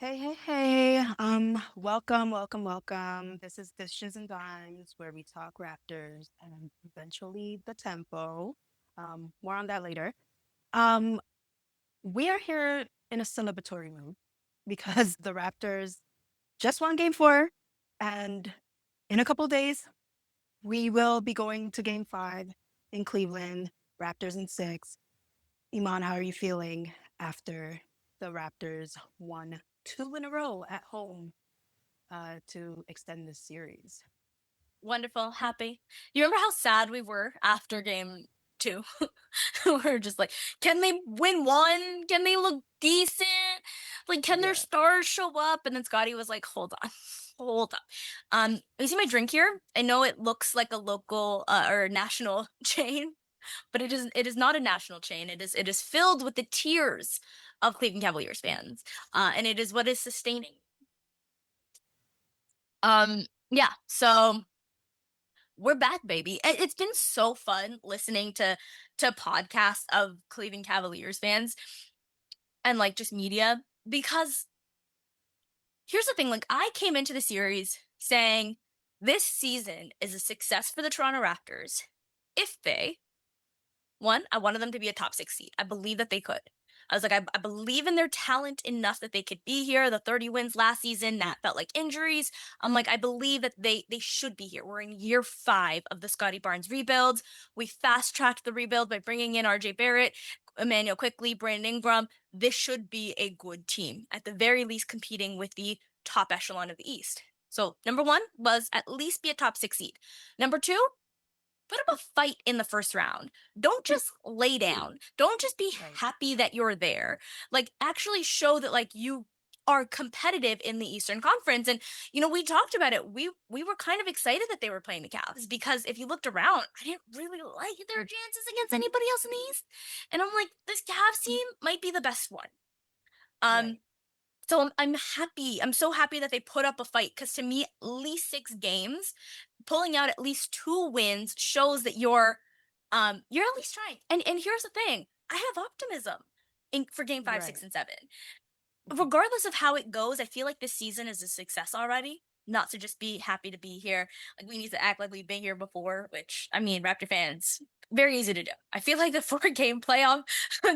Hey, hey, hey. Welcome. This is Dishes and Dimes, where we talk Raptors and eventually the tempo. More on that later. Um, we are here in a celebratory mood because the Raptors just won game four, and in a couple days, we will be going to game five in Cleveland, Raptors in six. Iman, how are you feeling after the Raptors won two in a row at home to extend this series? Wonderful, happy. You remember how sad we were after game two? We were just like, can they win one? Can they look decent? Like, can their Yeah. stars show up? And then Scotty was like, hold on, hold up. You see my drink here? I know it looks like a local or national chain, but it is not a national chain. It is filled with the tears of Cleveland Cavaliers fans. And it is what is sustaining. Yeah, so we're back, baby. It's been so fun listening to podcasts of Cleveland Cavaliers fans and like just media because here's the thing, like I came into the series saying this season is a success for the Toronto Raptors if they one, I wanted them to be a top 6 seed. I believe that they could. I was like, I believe in their talent enough that they could be here. The 30 wins last season, that felt like injuries. I'm like, I believe that they should be here. We're in year 5 of the Scotty Barnes rebuild. We fast tracked the rebuild by bringing in RJ Barrett, Emmanuel Quickly, Brandon Ingram. This should be a good team, at the very least competing with the top echelon of the East. So number one was at least be a top 6 seed. Number two, put up a fight in the first round. Don't just lay down. Don't just be Right. happy that you're there. Like actually show that like you are competitive in the Eastern Conference. And we talked about it. We were kind of excited that they were playing the Cavs because if you looked around, I didn't really like their chances against anybody else in the East. And I'm like, this Cavs team might be the best one. Um, Right. so I'm happy. I'm so happy that they put up a fight because to me, at least 6 games, pulling out at least 2 wins shows that you're at least trying. And here's the thing, I have optimism for game five, six, Right. and seven. Mhm. Regardless of how it goes, I feel like this season is a success already. Not to just be happy to be here. Like we need to act like we've been here before, which I mean, Raptor fans, very easy to do. I feel like the 4 game playoff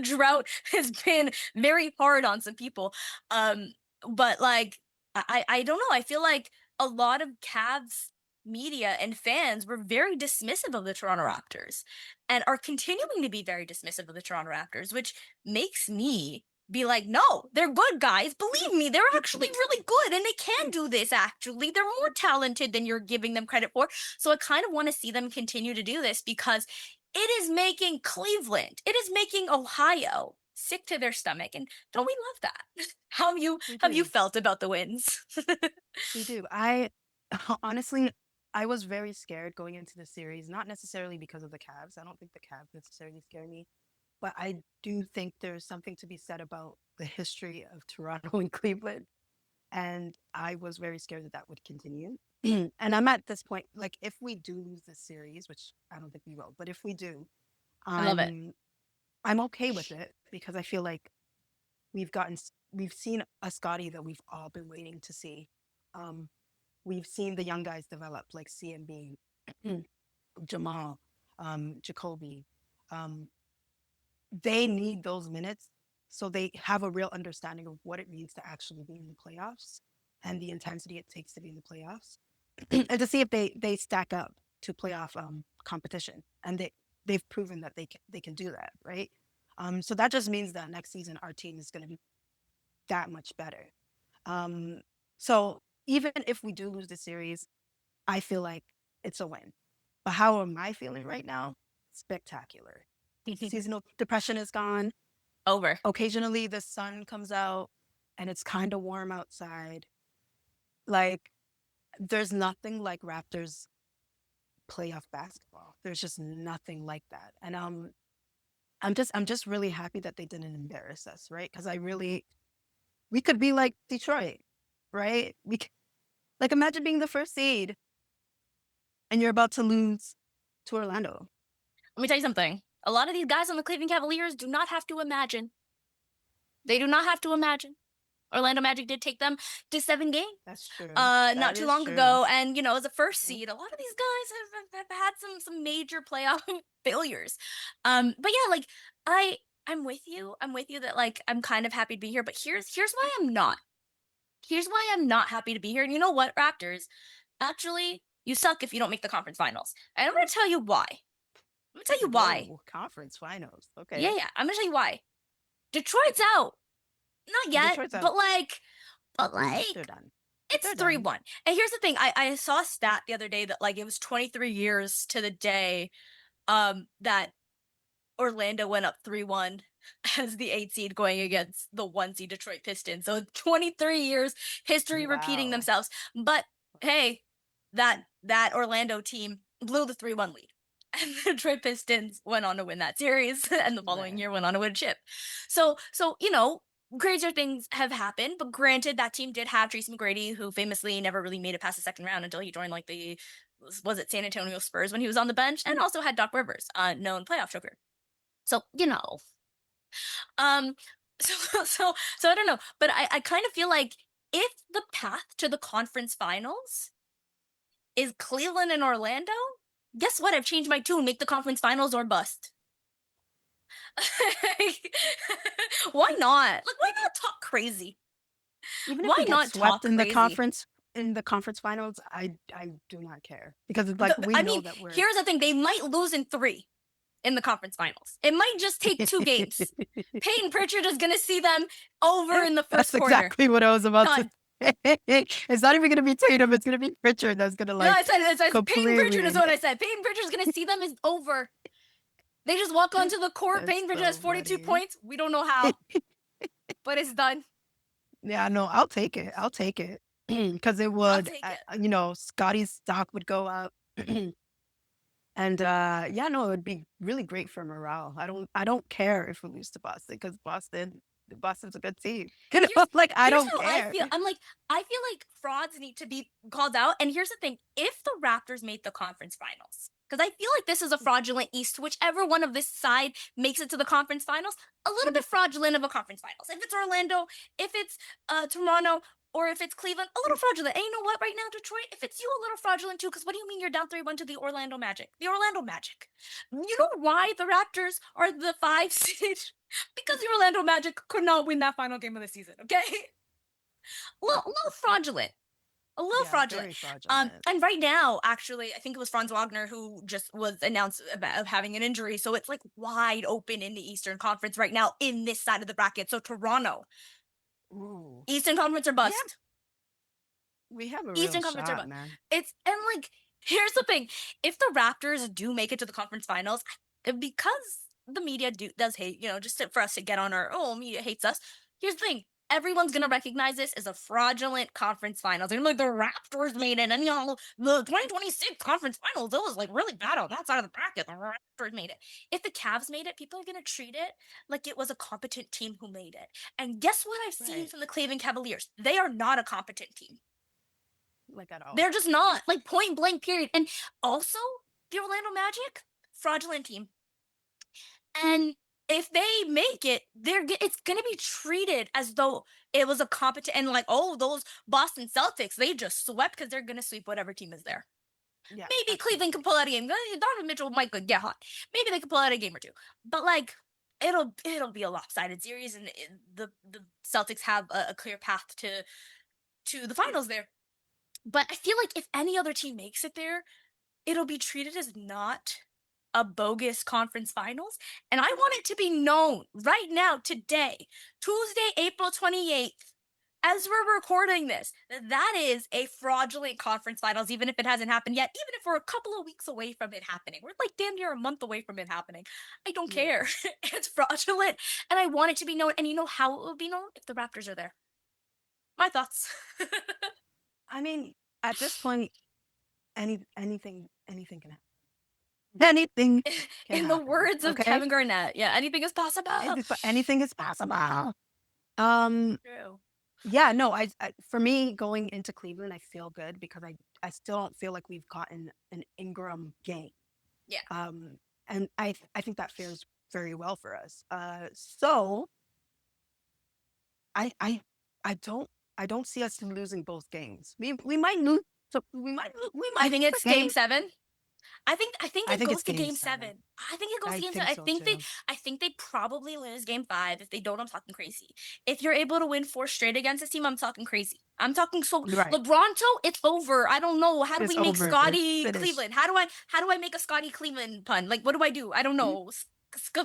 drought has been very hard on some people. Um, but like I don't know. I feel like a lot of Cavs media and fans were very dismissive of the Toronto Raptors and are continuing to be very dismissive of the Toronto Raptors, which makes me be like, no, they're good guys. Believe me, they're actually really good and they can do this actually. They're more talented than you're giving them credit for. So I kind of want to see them continue to do this because it is making Cleveland, it is making Ohio sick to their stomach. And don't we love that? How have you We have you do. felt about the wins? We do. I honestly, I was very scared going into the series, not necessarily because of the Cavs. I don't think the Cavs necessarily scare me, but I do think there's something to be said about the history of Toronto and Cleveland. And I was very scared that that would continue. And I'm at this point, like, if we do lose this series, which I don't think we will, but if we do, I love it. I'm I'm okay with it because I feel like we've seen a Scotty that we've all been waiting to see. Um, we've seen the young guys develop, like CMB, Jamal, Jacoby. Um, they need those minutes so they have a real understanding of what it means to actually be in the playoffs and the intensity it takes to be in the playoffs, and to see if they stack up to playoff competition. And they've proven that they can do that, right? So that just means that next season our team is going to be that much better. Um, so even if we do lose the series, I feel like it's a win. But how am I feeling right now? Spectacular. Seasonal depression is gone. Over. Occasionally the sun comes out and it's kind of warm outside. Like there's nothing like Raptors playoff basketball. There's just nothing like that. And I'm just really happy that they didn't embarrass us, right? Because we could be like Detroit, right? Like imagine being the first seed and you're about to lose to Orlando. Let me tell you something. A lot of these guys on the Cleveland Cavaliers do not have to imagine. They do not have to imagine. Orlando Magic did take them to 7 games That's true. not That too is long true. ago. And, as a first Mm. seed, a lot of these guys have had some major playoff failures. But yeah, like I I'm with you. I'm with you that like I'm kind of happy to be here, but here's why I'm not. Here's why I'm not happy to be here. And you know what, Raptors? Actually, you suck if you don't make the conference finals. And I'm gonna tell you why. I'm gonna tell you why. Whoa, conference finals. Yeah, Okay. yeah. I'm gonna tell you why. Detroit's out. Not yet, Detroit's out. but They're done. it's They're three done. one. And here's the thing: I saw a stat the other day that like it was 23 years to the day that Orlando went up 3-1 as the 8 seed going against the 1 seed Detroit Pistons. So 23 years, history repeating Wow. themselves. But hey, that Orlando team blew the 3-1 lead. And the Detroit Pistons went on to win that series and the following Right. year went on to win a chip. So crazier things have happened, but granted that team did have Tracy McGrady, who famously never really made it past the second round until he joined like the was it San Antonio Spurs when he was on the bench, and also had Doc Rivers, known playoff choker. So, um, so I don't know, but I kind of feel like if the path to the conference finals is Cleveland and Orlando, guess what? I've changed my tune. Make the conference finals or bust. Why not? Like, why not talk crazy? Even if we Why get not swept talk crazy? in the conference finals, I do not care because it's like we I know mean, that we're here's the thing: they might lose in three in the conference finals. It might just take 2 games. Peyton Pritchard is gonna see them over in the That's first quarter. exactly what I was about to Done. say. It's not even gonna be Tatum, it's gonna be Pritchard that's gonna No, like I said Peyton Pritchard is completely. what I said. Peyton Pritchard's gonna see them as over. They just walk onto the court. That's Peyton Pritchard has so 42 funny. points. We don't know how, but it's done. Yeah, no, I'll take it. I'll take it. Because it I'll would, take it. Scotty's stock would go up. And yeah, no, it would be really great for morale. I don't care if we lose to Boston because Boston's a good team. Here's Like I here's don't how I care. feel. I feel like frauds need to be called out. And here's the thing: if the Raptors made the conference finals, because I feel like this is a fraudulent East, whichever one of this side makes it to the conference finals, a little bit fraudulent of a conference finals. If it's Orlando, if it's Toronto, or if it's Cleveland, a little fraudulent. And you know what? Right now, Detroit, if it's you, a little fraudulent too. Because what do you mean you're down 3-1 to the Orlando Magic? The Orlando Magic. You know why the Raptors are the 5 seed? Because the Orlando Magic could not win that final game of the season, okay? A little fraudulent. A little Yeah, fraudulent. very fraudulent. And right now, actually, I think it was Franz Wagner who just was announced about of having an injury. So it's like wide open in the Eastern Conference right now in this side of the bracket. So Toronto, Ooh. Eastern Conference or We have bust. we have a real Eastern Conference or shot, bust. man. It's and like here's the thing: if the Raptors do make it to the conference finals, because the media does hate, just for us to get on our media hates us. Here's the thing: everyone's gonna recognize this as a fraudulent conference finals. They're like the Raptors made it, and the 2026 conference finals, it was like really bad on that side of the bracket. The Raptors made it. If the Cavs made it, people are gonna treat it like it was a competent team who made it. And guess what I've seen Right. from the Cleveland Cavaliers? They are not a competent team. Like at all. They're just not like point blank period. And also the Orlando Magic, fraudulent team. And if they make it, it's gonna be treated as though it was a competent and like, oh, those Boston Celtics, they just swept because they're gonna sweep whatever team is there. Yeah, Maybe Cleveland can absolutely. pull out a game. Donovan Mitchell might get hot. Maybe they can pull out a game or two. But like it'll be a lopsided series, and the Celtics have a clear path to the finals there. But I feel like if any other team makes it there, it'll be treated as not a bogus conference finals. And I want it to be known right now, today, Tuesday, April 28th, as we're recording this, that is a fraudulent conference finals, even if it hasn't happened yet, even if we're a couple of weeks away from it happening. We're like damn near a month away from it happening. I don't Yeah. care. It's fraudulent. And I want it to be known. And you know how it will be known? If the Raptors are there. My thoughts. I mean, at this point, anything can happen. Anything can In the happen. words of Okay? Kevin Garnett, yeah, anything is possible. Anything is possible. Um, True. yeah, no, for me going into Cleveland, I feel good because I still don't feel like we've gotten an Ingram game. Yeah. Um, and I think that fares very well for us. So I I I don't I don't see us losing both games. We might lose. So we I might think lose a it's game game. 7. I think I it think it's goes to game game seven. 7. I think it goes to I game 7. think so too. I think they probably lose game 5. If they don't, I'm talking crazy. If you're able to win 4 straight against this team, I'm talking crazy. I'm talking so Right. LeBronto, it's over. I don't know. How do It's we make over. Scotty Finish. Cleveland? How do I make a Scotty Cleveland pun? Like what do I do? I don't know.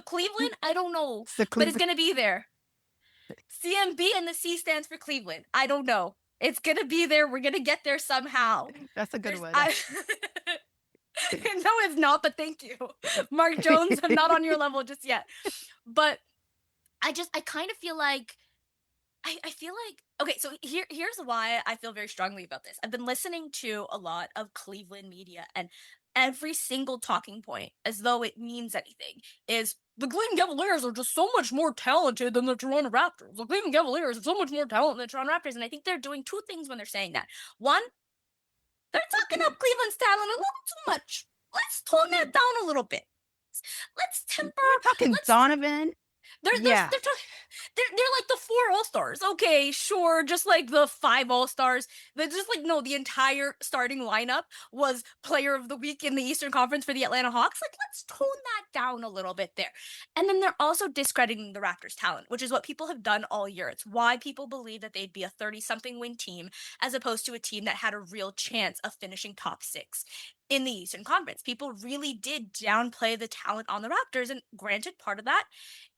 Cleveland? I don't know. It's the But it's Cleveland. gonna be there. CMB and the C stands for Cleveland. I don't know. It's gonna be there. We're gonna get there somehow. That's a good There's one, I No, it's not, but thank you. Mark Jones, I'm not on your level just yet. But I kind of feel like I feel like okay, so here's why I feel very strongly about this. I've been listening to a lot of Cleveland media, and every single talking point, as though it means anything, is the Cleveland Cavaliers are just so much more talented than the Toronto Raptors. The Cleveland Cavaliers are so much more talented than the Toronto Raptors. And I think they're doing two things when they're saying that. One, they're talking up Cleveland's talent a little too much. Let's tone that down a little bit. Let's temper. We're talking Let's Donovan. Yeah. they're like the 4 all-stars. Okay, sure, just like the 5 all-stars. They're just like no, the entire starting lineup was player of the week in the Eastern Conference for the Atlanta Hawks. Like let's tone that down a little bit there. And then they're also discrediting the Raptors' talent, which is what people have done all year. It's why people believe that they'd be a 30-something win team as opposed to a team that had a real chance of finishing top 6 in the Eastern Conference. People really did downplay the talent on the Raptors, and granted, part of that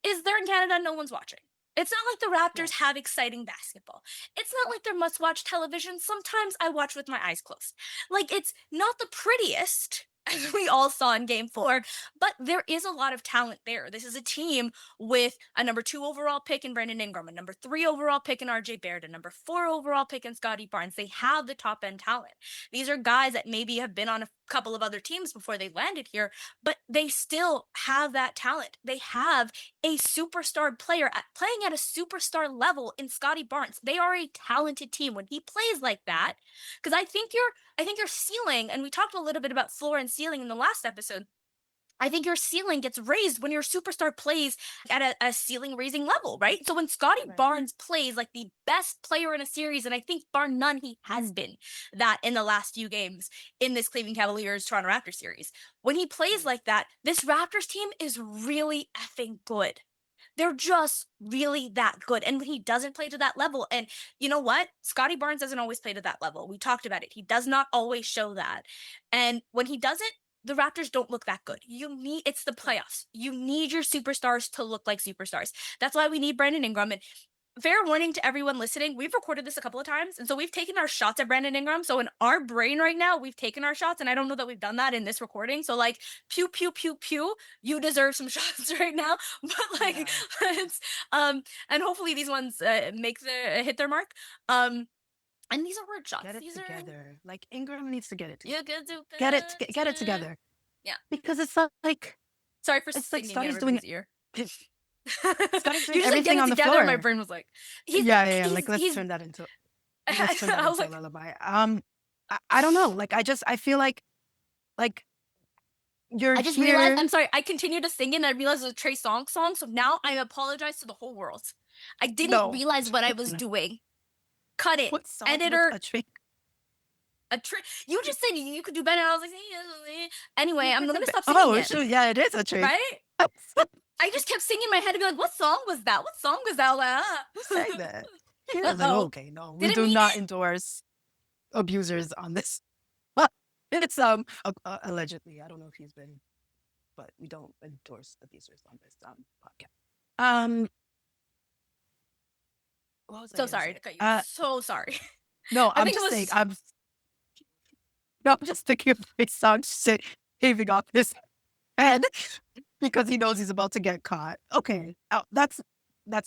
is they're in Canada and no one's watching. It's not like the Right. Raptors have exciting basketball. It's not like they're must watch television. Sometimes I watch with my eyes closed. Like, it's not the prettiest, as we all saw in game 4, but there is a lot of talent there. This is a team with a number 2 overall pick in Brandon Ingram, a number 3 overall pick in RJ Barrett, a number 4 overall pick in Scotty Barnes. They have the top end talent. These are guys that maybe have been on a couple of other teams before they landed here, but they still have that talent. They have a superstar player playing at a superstar level in Scotty Barnes. They are a talented team when he plays like that. Because I think your ceiling, and we talked a little bit about floor and ceiling in the last episode. I think your ceiling gets raised when your superstar plays at a ceiling raising level, right? So when Scotty Right. Barnes plays like the best player in a series, and I think bar none, he has been that in the last few games in this Cleveland Cavaliers Toronto Raptors series. When he plays Right. like that, this Raptors team is really effing good. They're just really that good. And when he doesn't play to that level, and you know what? Scotty Barnes doesn't always play to that level. We talked about it. He does not always show that. And when he doesn't, the Raptors don't look that good. It's the Right. playoffs. You need your superstars to look like superstars. That's why we need Brandon Ingram. And fair warning to everyone listening, we've recorded this a couple of times, and so we've taken our shots at Brandon Ingram. So in our brain right now, we've taken our shots, and I don't know that we've done that in this recording. So like, pew pew pew pew, you deserve some shots right now. But like, Yeah. it's and hopefully these ones hit their mark. And these are word shots. Get it These are together. Like Ingram needs to get it together. you could do Get it better. together. Yeah. Because it's not like Sorry for it's like singing in Scotty's doing everybody's ear. Scotty's You doing just like get everything it on the together, and my floor. brain was like, Yeah. Like he's. let's turn that I was into a like, lullaby. I don't know. Like I feel like you're I just realized, here. I'm sorry, I continued to sing it and I realized it was a Trey Songz song. So now I apologize to the whole world. I didn't No. realize what I was doing. Cut it. What song? What's Editor, a trick? you just said you could do better. And I was like, anyway, I'm going to stop singing Oh, it. shoot. Yeah, it is a trick. Right? I just kept singing in my head and be like, what song was that? What song was that? I was like, Who sang that? I was like, Uh-oh. okay, no, we Didn't do mean not it. endorse abusers on this. It's allegedly. I don't know if he's been, but we don't endorse abusers on this podcast. What was I So gonna sorry say? to cut you. So sorry. No, I I'm think it just saying. was. I'm just thinking of his song shaving off his head because he knows he's about to get caught. Okay, that's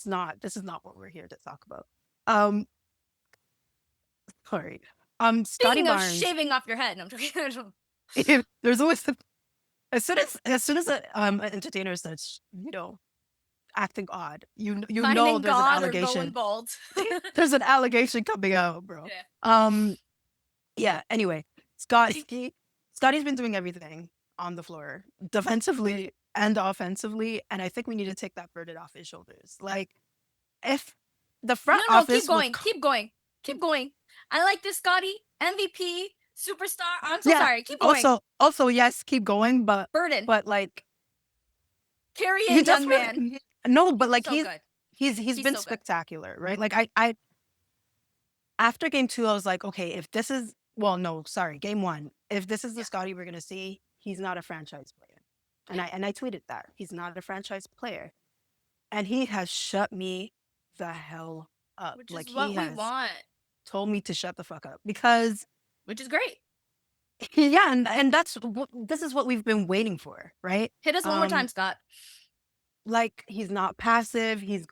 not. This is not what we're here to talk about. Um, sorry. Scotty Speaking of Barnes. shaving off your head, no, I'm joking. There's always as soon as an entertainer starts, acting odd, Finding there's an God or going allegation. bald. There's an allegation coming out, bro. Yeah. Yeah. Anyway, Scotty's been doing everything on the floor, defensively and offensively, and I think we need to take that burden off his shoulders. Like, if the front No, no, office was keep going, keep going. I like this Scotty, MVP, superstar. I'm so yeah. sorry. Keep going. Also, yes, keep going, Burden. but like Carry he it, just young man. really no, but He's like so good. he's He's been so good. spectacular, right? Like I after game two, I was like, okay, if this is well, no, sorry, game one. If this is the Yeah. Scotty we're gonna see, he's not a franchise player. Yeah. And I tweeted that. He's not a franchise player. And he has shut me the hell up. Which Like is he what we has want. told me to shut the fuck up because Which is great. yeah, and this is what we've been waiting for, right? Hit us one more time, Scott. Like he's not passive. He's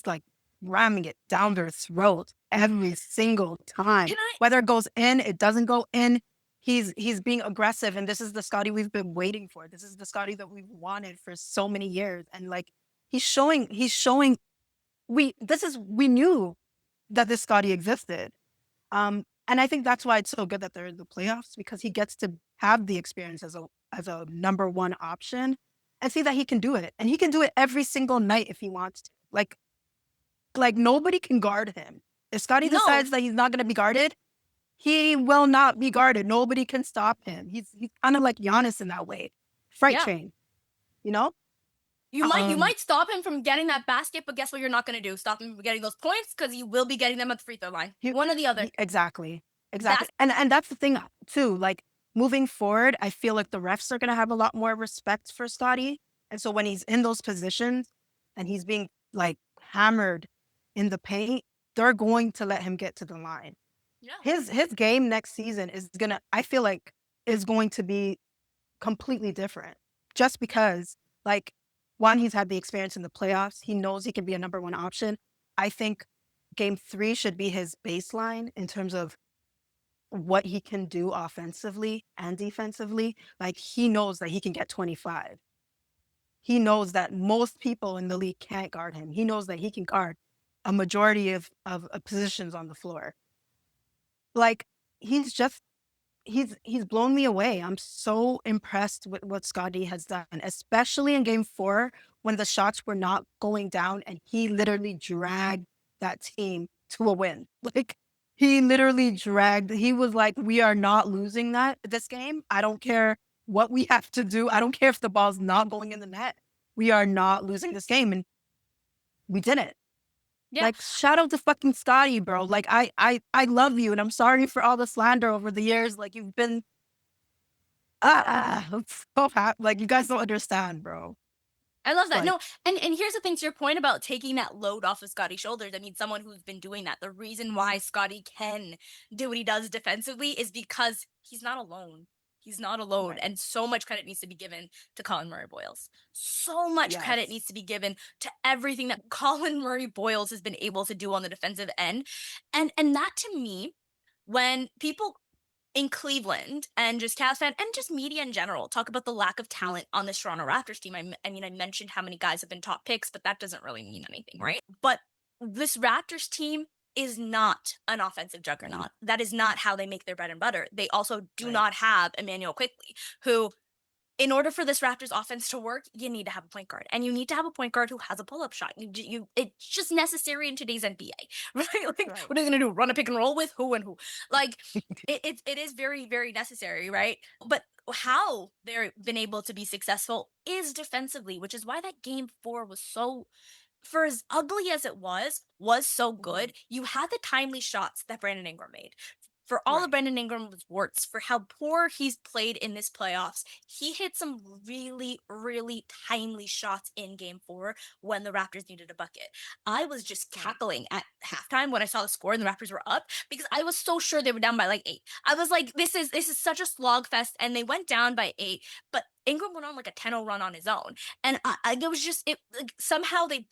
like ramming it down their throat every single time. Can I? Whether it goes in, it doesn't go in. He's being aggressive, and this is the Scotty we've been waiting for. This is the Scotty that we've wanted for so many years. And like he's showing we knew that this Scotty existed. And I think that's why it's so good that they're in the playoffs because he gets to have the experience as a number one option and see that he can do it. And he can do it every single night if he wants to. Like nobody can guard him. If Scotty No. decides that he's not gonna be guarded, he will not be guarded. Nobody can stop him. He's kind of like Giannis in that way. Freight Yeah. train, you know? You Um might stop him from getting that basket, but guess what you're not gonna do? Stop him from getting those points because you will be getting them at the free throw line. he, One or the other. exactly. Exactly. That's And that's the thing too. Like moving forward, I feel like the refs are gonna have a lot more respect for Scotty. And so when he's in those positions and he's being like hammered in the paint, they're going to let him get to the line. yeah. His game next season is gonna I feel like is going to be completely different. Just because like one, he's had the experience in the playoffs. He knows he can be a number one option. I think game three should be his baseline in terms of what he can do offensively and defensively. Like he knows that he can get 25. He knows that most people in the league can't guard him. He knows that he can guard a majority of positions on the floor. Like he's just he's blown me away. I'm so impressed with what Scotty has done, especially in game four when the shots were not going down and he literally dragged that team to a win. Like he literally dragged, he was like, we are not losing this game. I don't care what we have to do. I don't care if the ball's not going in the net. We are not losing this game. And we did it. Yeah. Like shout out to fucking Scotty, bro. Like I love you and I'm sorry for all the slander over the years. Like you've been I'm so happy. Like you guys don't understand, bro. I love It's that. like No, and here's the thing to your point about taking that load off of Scotty's shoulders. I mean, someone who's been doing that. The reason why Scotty can do what he does defensively is because he's not alone. He's not alone. right. And so much credit needs to be given to Colin Murray Boyles. So much credit Yes. needs to be given to everything that Colin Murray Boyles has been able to do on the defensive end. And that to me, when people in Cleveland and just Cavs fan and just media in general talk about the lack of talent on this Toronto Raptors team. I mean, I mentioned how many guys have been top picks, but that doesn't really mean anything, right? But this Raptors team is not an offensive juggernaut. That is not how they make their bread and butter. They also do Right. not have Emmanuel Quickly, who in order for this Raptors offense to work, you need to have a point guard, and you need to have a point guard who has a pull-up shot. It's just necessary in today's NBA, right? Like, Right. what are they gonna do? Run a pick and roll with who and who? Like, it is very very necessary, right? But how they've been able to be successful is defensively, which is why that game four was so for as ugly as it was so Mhm. good. You had the timely shots that Brandon Ingram made. For all of Right. Brandon Ingram's warts, for how poor he's played in this playoffs, he hit some really, really timely shots in game four when the Raptors needed a bucket. I was just Right. cackling at halftime when I saw the score and the Raptors were up because I was so sure they were down by like 8. I was like, this is such a slog fest, and they went down by 8, but Ingram went on like a 10-0 run on his own. And it was just it like somehow they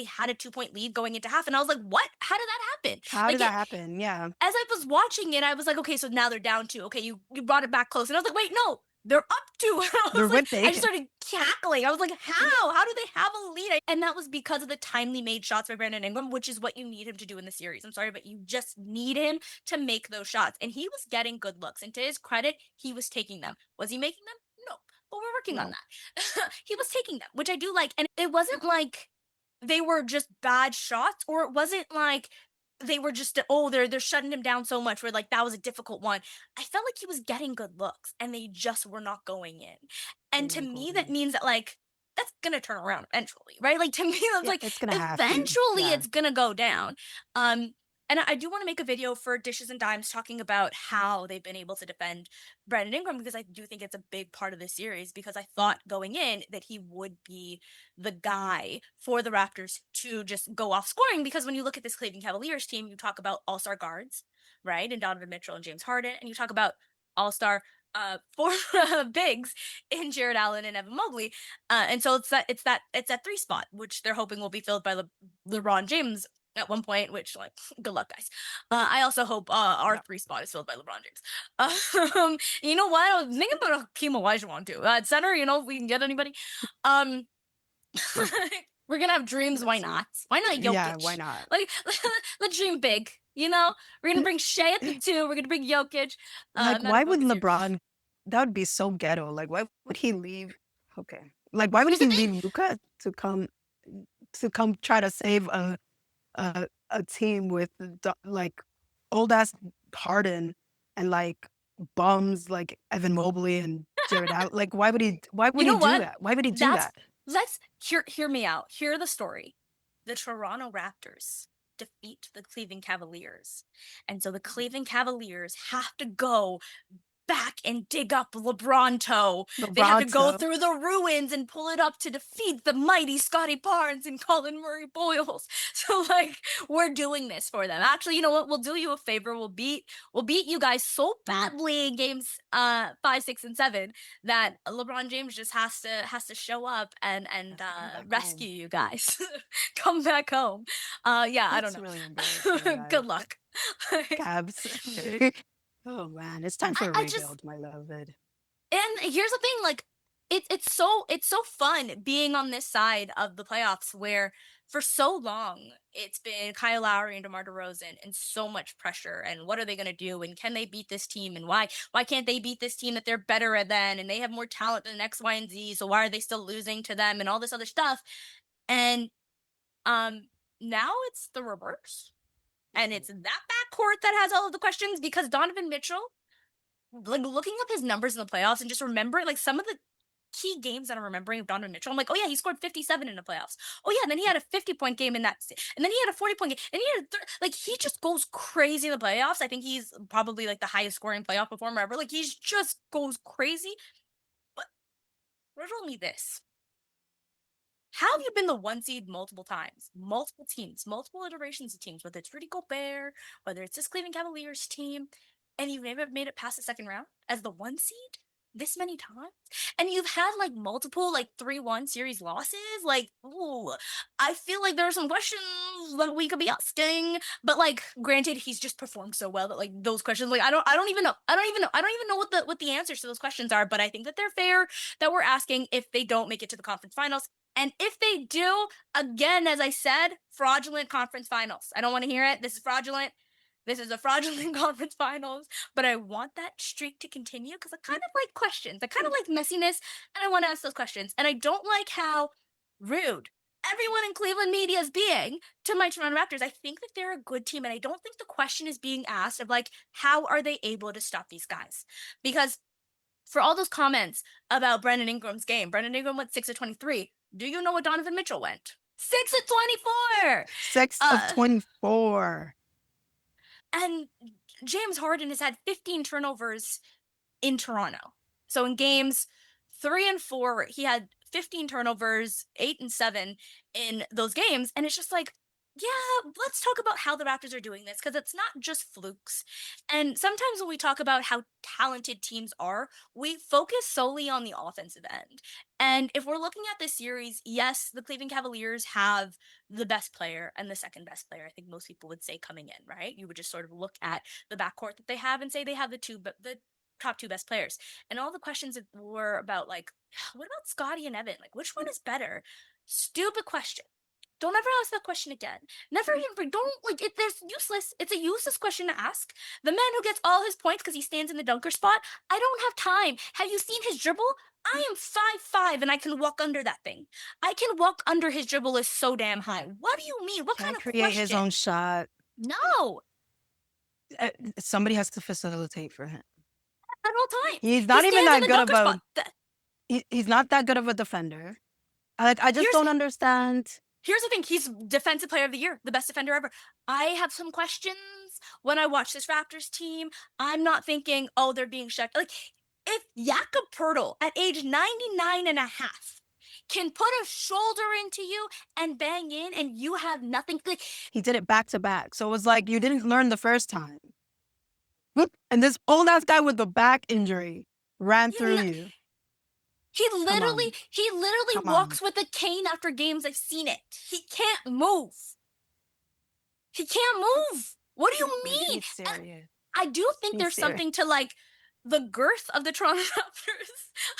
had a 2-point lead going into half, and I was like, what? How did that happen? How did Like that it happen? Yeah. as I was watching it, I was like, okay, so now they're down 2. Okay, you brought it back close. And I was like, wait, no, they're up 2. I They're was like, I winning. just started cackling. I was like, how? How do they have a lead? And that was because of the timely made shots by Brandon Ingram, which is what you need him to do in the series. I'm sorry, but you just need him to make those shots. And he was getting good looks. And to his credit, he was taking them. Was he making them? No. But we're working on No. that. He was taking them, which I do like. And it wasn't like they were just bad shots, or it wasn't like they were just oh they're shutting him down so much where like that was a difficult one. I felt like he was getting good looks and they just were not going in. They And to weren't me going that in. means that like that's gonna turn around eventually, right? Like to me that's Yeah, like it's gonna have to. eventually Yeah. it's gonna go down. Um and I do want to make a video for Dishes and Dimes talking about how they've been able to defend Brandon Ingram because I do think it's a big part of the series because I thought going in that he would be the guy for the Raptors to just go off scoring. Because when you look at this Cleveland Cavaliers team, you talk about all star guards, right? And Donovan Mitchell and James Harden. And you talk about all star four bigs in Jared Allen and Evan Mobley. And so it's that three spot, which they're hoping will be filled by LeBron James at one point, which like good luck guys. I also hope our Yeah. three spot is filled by LeBron James. You know what? I was thinking about Hakeem Olajuwon too. At center, you know, if we can get anybody. Um, we're gonna have dreams. Why Let's see. not? Why not Yeah, why Jokic? not? Like, let's dream big. You know, we're gonna bring Shea at the two. We're gonna bring Jokic. Like, Matt why would Book is here. LeBron? That would be so ghetto. Like, why would he leave? Okay. Like, why would he leave Luca to come try to save a team with like old ass Harden and like bums like Evan Mobley and Jared Allen? Like, why would he? Why You would he know do what? that? Why would he do That's that? let's hear me out. Hear the story. The Toronto Raptors defeat the Cleveland Cavaliers. And so the Cleveland Cavaliers have to go back and dig up LeBronto. They have to go LeBron, through the ruins and pull it up to defeat the mighty Scotty Barnes and Colin Murray Boyles. So like we're doing this for them. Actually, you know what? We'll do you a favor. We'll beat you guys so badly in games 5, 6, and 7 that LeBron James just has to show up and has to come back rescue home. you guys. Come back home. Yeah, I don't That's really embarrassing, know. guys. Good luck. Cavs. Oh man, it's time for a I just rebuild, my beloved. And here's the thing, like it's so fun being on this side of the playoffs where for so long it's been Kyle Lowry and DeMar DeRozan and so much pressure and what are they gonna do and can they beat this team and why can't they beat this team that they're better than and they have more talent than X, Y, and Z, so why are they still losing to them and all this other stuff. And um now it's the reverse. And Mhm. it's that backcourt that has all of the questions because Donovan Mitchell like looking up his numbers in the playoffs and just remembering like some of the key games that I'm remembering of Donovan Mitchell. I'm like, oh yeah, he scored 57 in the playoffs. Oh yeah, and then he had a 50-point game in that, and then he had a 40-point game, and he had like he just goes crazy in the playoffs. I think he's probably like the highest scoring playoff performer ever. Like he's just goes crazy. But riddle me this: how have you been the one seed multiple times, multiple teams, multiple iterations of teams, whether it's Rudy Gobert, whether it's this Cleveland Cavaliers team, and you've never made it past the second round as the one seed this many times? And you've had like multiple like 3-1 series losses? Like, ooh, I feel like there are some questions that we could be asking. But like, granted, he's just performed so well that like those questions, like I don't even know. I don't even know what the answers to those questions are. But I think that they're fair that we're asking if they don't make it to the conference finals. And if they do, again, as I said, fraudulent conference finals. I don't want to hear it. This is fraudulent. This is a fraudulent conference finals. But I want that streak to continue because I kind of like questions. I kind of like messiness. And I want to ask those questions. And I don't like how rude everyone in Cleveland media is being to my Toronto Raptors. I think that they're a good team. And I don't think the question is being asked of like, how are they able to stop these guys? Because for all those comments about Brandon Ingram's game, Brandon Ingram went 6 of 23. Do you know what Donovan Mitchell went? 6 of 24. 6 of Uh, 24. and James Harden has had 15 turnovers in Toronto. So in games 3 and 4, he had 15 turnovers, 8 and 7 in those games. And it's just like, yeah, let's talk about how the Raptors are doing this because it's not just flukes. And sometimes when we talk about how talented teams are, we focus solely on the offensive end. And if we're looking at this series, yes, the Cleveland Cavaliers have the best player and the second best player. I think most people would say coming in, right? You would just sort of look at the backcourt that they have and say they have the top two best players. And all the questions that were about like, what about Scotty and Evan? Like, which one is better? Stupid question. Don't ever ask that question again. Never even don't like it. There's useless. It's a useless question to ask. The man who gets all his points because he stands in the dunker spot. I don't have time. Have you seen his dribble? I am 5'5" and I can walk under that thing. I can walk under his dribble is so damn high. What do you mean? What kind Can't of create his own question? shot. No, Somebody has to facilitate for him. at all times. He's He not even stands in that the good of dunker a spot. he's not that good of a defender. I just Here's don't understand. Here's the thing, he's defensive player of the year, the best defender ever. I have some questions when I watch this Raptors team. I'm not thinking, oh, they're being shut. Like, if Jakob Poeltl at age 99 and a half can put a shoulder into you and bang in and you have nothing, like, He did it back to back. So it was like you didn't learn the first time. Whoop, and this old ass guy with the back injury ran through you. Come on. he literally Come on. walks with a cane after games. I've seen it. He can't move. He can't move. What do you mean? He's And serious. I do think He's there's serious. something to like the girth of the Toronto Raptors.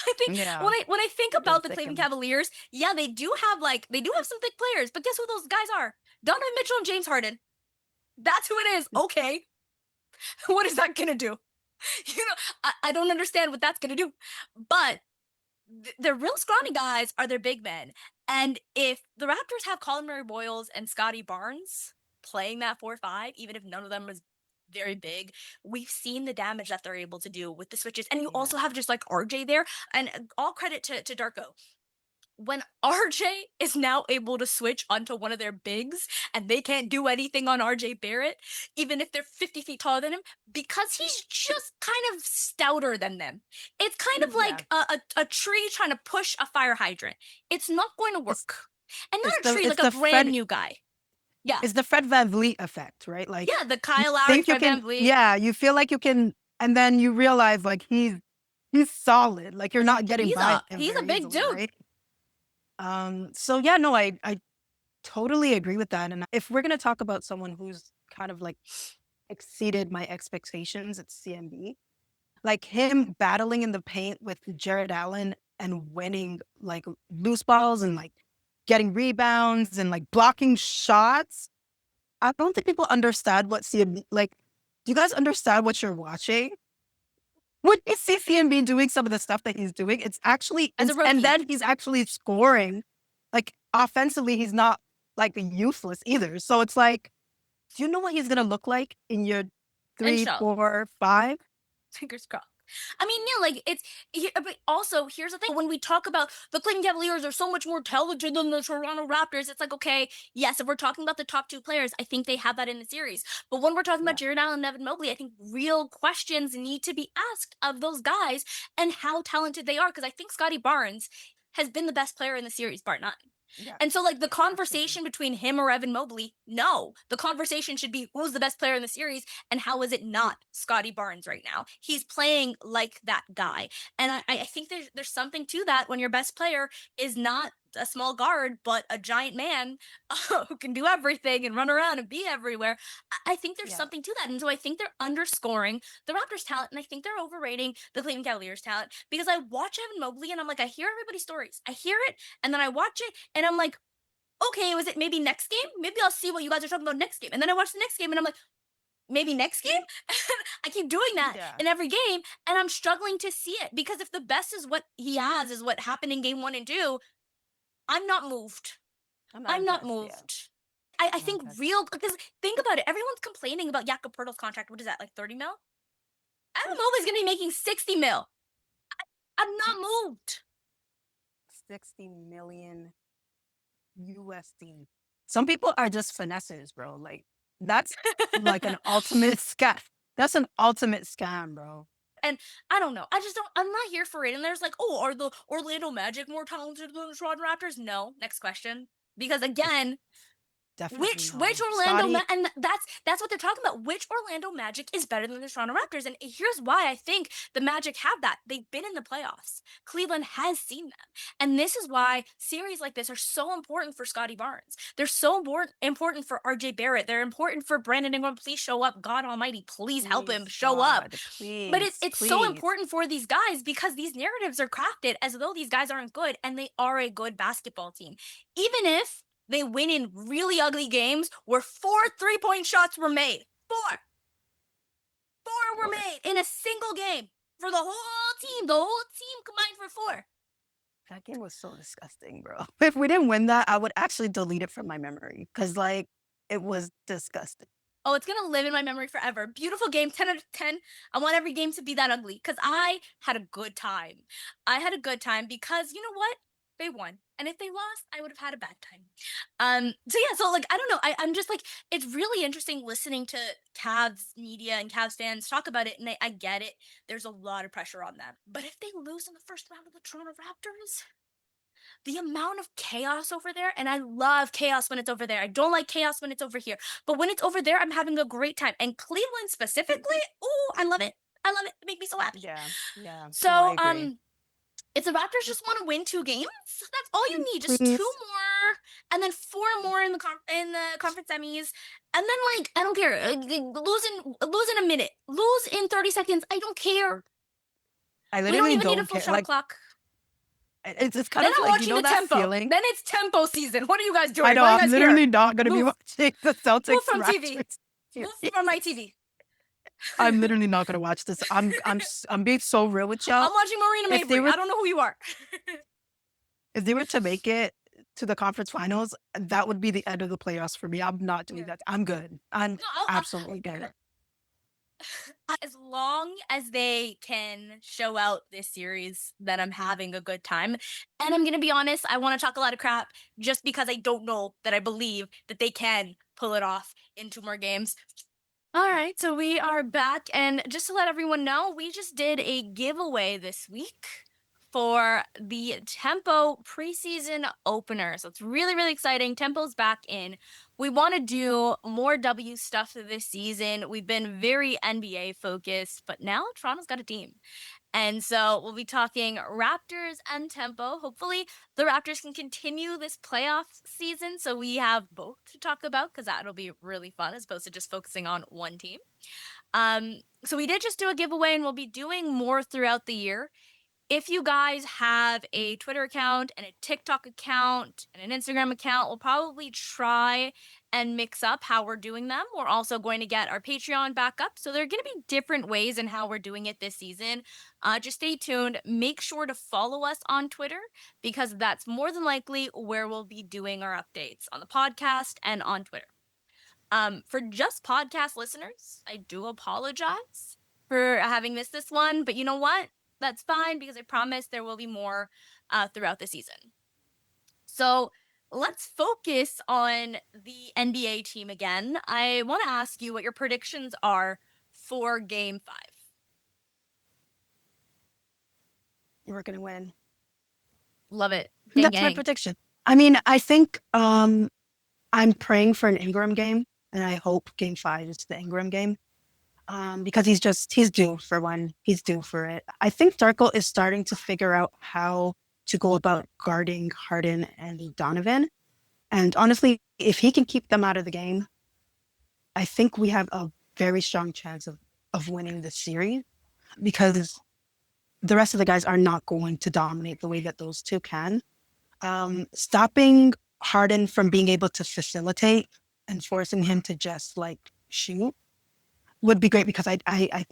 I think Yeah. when I think They're about the thick Cleveland and Cavaliers, yeah, they do have some thick players, but guess who those guys are? Donovan Mitchell and James Harden. That's who it is. Okay. What is that gonna do? I don't understand what that's gonna do. But the real scrawny guys are their big men. And if the Raptors have Colin Murray Boyles and Scotty Barnes playing that 4-5, even if none of them is very big, we've seen the damage that they're able to do with the switches. And you yeah. also have just like RJ there. And all credit to Darko. When RJ is now able to switch onto one of their bigs and they can't do anything on RJ Barrett, even if they're 50 feet taller than him, because he's just kind of stouter than them. It's kind of Yeah. like a tree trying to push a fire hydrant. It's not going to It's work. And not it's a the tree, it's like a the brand Fred new guy. Yeah. it's the Fred VanVleet effect, right? Like Yeah, the you Kyle Lowry, think you Fred can VanVleet. yeah, you feel like you can and then you realize like he's solid. Like you're not getting by him He's a very big easily, dude. right? So yeah, no, I totally agree with that. And if we're gonna talk about someone who's kind of like exceeded my expectations, it's CMB. Like him battling in the paint with Jared Allen and winning like loose balls and like getting rebounds and like blocking shots. I don't think people understand what CMB like. Do you guys understand what you're watching? When you see CMB doing some of the stuff that he's doing, it's actually As a and rookie. then he's actually scoring. Like offensively, he's not like useless either. So it's like, do you know what he's gonna look like in year three, Inshallah. 4, 5? Fingers crossed. I mean, yeah, like but also here's the thing: when we talk about the Cleveland Cavaliers are so much more talented than the Toronto Raptors, it's like, okay, yes, if we're talking about the top two players, I think they have that in the series. But when we're talking about Yeah. Jared Allen and Evan Mobley, I think real questions need to be asked of those guys and how talented they are. Because I think Scotty Barnes has been the best player in the series, bar none. Yeah. And so, like, the Absolutely. conversation between him or Evan Mobley, no. The conversation should be who's the best player in the series and how is it not Scotty Barnes right now? He's playing like that guy. And I think there's something to that when your best player is not a small guard, but a giant man who can do everything and run around and be everywhere. I think there's Yeah. something to that. And so I think they're underscoring the Raptors' talent, and I think they're overrating the Cleveland Cavaliers' talent because I watch Evan Mobley and I'm like, I hear everybody's stories. I hear it, and then I watch it, and I'm like, okay, was it maybe next game? Maybe I'll see what you guys are talking about next game. And then I watch the next game and I'm like, maybe next game? I keep doing that Yeah. in every game and I'm struggling to see it because if the best is what he has, is what happened in game 1 and 2, I'm not moved. I'm not I'm not impressed. Yeah. moved. I Not think impressed. real, because think about it. Everyone's complaining about Jakob Poeltl's contract. What is that, like 30 mil? Evan Mobley's going to be making 60 mil. I'm not moved. 60 million USD. Some people are just finesses, bro. Like that's like an ultimate scam. That's an ultimate scam, bro. And I don't know. I just don't. I'm not here for it. And there's like, oh, are the Orlando Magic more talented than the Toronto Raptors? No. Next question. Because again, Definitely which no. Orlando and that's what they're talking about. Which Orlando Magic is better than the Toronto Raptors? And here's why I think the Magic have that. They've been in the playoffs. Cleveland has seen them, and this is why series like this are so important for Scotty Barnes. They're so important for RJ Barrett. They're important for Brandon Ingram. Please show up, God Almighty. Please help him Please, show up. God, But please, it's so please. important for these guys because these narratives are crafted as though these guys aren't good, and they are a good basketball team, even if They win in really ugly games where 4 3-point shots were made. 4. 4 were Or made in a single game for the whole team. The whole team combined for 4. that game was so disgusting, bro. If we didn't win that, I would actually delete it from my memory because, like, it was disgusting. Oh, it's gonna live in my memory forever. Beautiful game, 10 out of 10. I want every game to be that ugly because I had a good time. I had a good time because you know what? They won. And if they lost, I would have had a bad time. So yeah, so like I don't know. I'm just like it's really interesting listening to Cavs media and Cavs fans talk about it, and I get it. There's a lot of pressure on them. But if they lose in the first round of the Toronto Raptors, the amount of chaos over there, and I love chaos when it's over there. I don't like chaos when it's over here. But when it's over there, I'm having a great time. And Cleveland specifically, oh, I love it. I love it. It makes me so happy. Yeah, yeah. No, I So, agree. if the Raptors just want to win 2 games, that's all you need. Just two Please. more, and then 4 more in the conference semis, and then like I don't care. Lose in a minute, lose in 30 seconds. I don't care. I We don't literally even need a don't full care. shot Like, clock. it's kind Then of I'm like, you watching know the that tempo. feeling? Then it's tempo season. What are you guys I doing? know, Why are you I'm guys here? literally not gonna be Move. watching the Move Celtics from TV. Raptors Move series. from my TV. I'm literally not gonna watch this. I'm being so real with y'all. I'm watching Marina If they Mabry. were I don't know who you are. if they were to make it to the conference finals, that would be the end of the playoffs for me. I'm not doing Yeah. that. I'm good. I'm No, absolutely good. as long as they can show out this series that I'm having a good time. And I'm going to be honest, I want to talk a lot of crap just because I don't know that I believe that they can pull it off in 2 more games. All right, so we are back. And just to let everyone know, we just did a giveaway this week for the Tempo preseason opener. So it's really, really exciting. Tempo's back in. We want to do more W stuff this season. We've been very NBA focused, but now Toronto's got a team. And so we'll be talking Raptors and Tempo. Hopefully, the Raptors can continue this playoff season. So we have both to talk about because that'll be really fun as opposed to just focusing on one team. So we did just do a giveaway and we'll be doing more throughout the year. If you guys have a Twitter account and a TikTok account and an Instagram account, we'll probably try and mix up how we're doing them. We're also going to get our Patreon back up. So there are going to be different ways in how we're doing it this season. Just stay tuned. Make sure to follow us on Twitter because that's more than likely where we'll be doing our updates on the podcast and on Twitter. For just podcast listeners, I do apologize for having missed this one, but you know what? That's fine because I promise there will be more throughout the season. So let's focus on the NBA team again. I want to ask you what your predictions are for Game 5. We're gonna win. Love it. Gang, That's my gang. prediction. I mean, I think I'm praying for an Ingram game, and I hope Game 5 is the Ingram game. Because he's due for one. He's due for it. I think Darko is starting to figure out how to go about guarding Harden and Donovan. And honestly, if he can keep them out of the game, I think we have a very strong chance of winning this series because the rest of the guys are not going to dominate the way that those two can. Stopping Harden from being able to facilitate and forcing him to just like shoot would be great because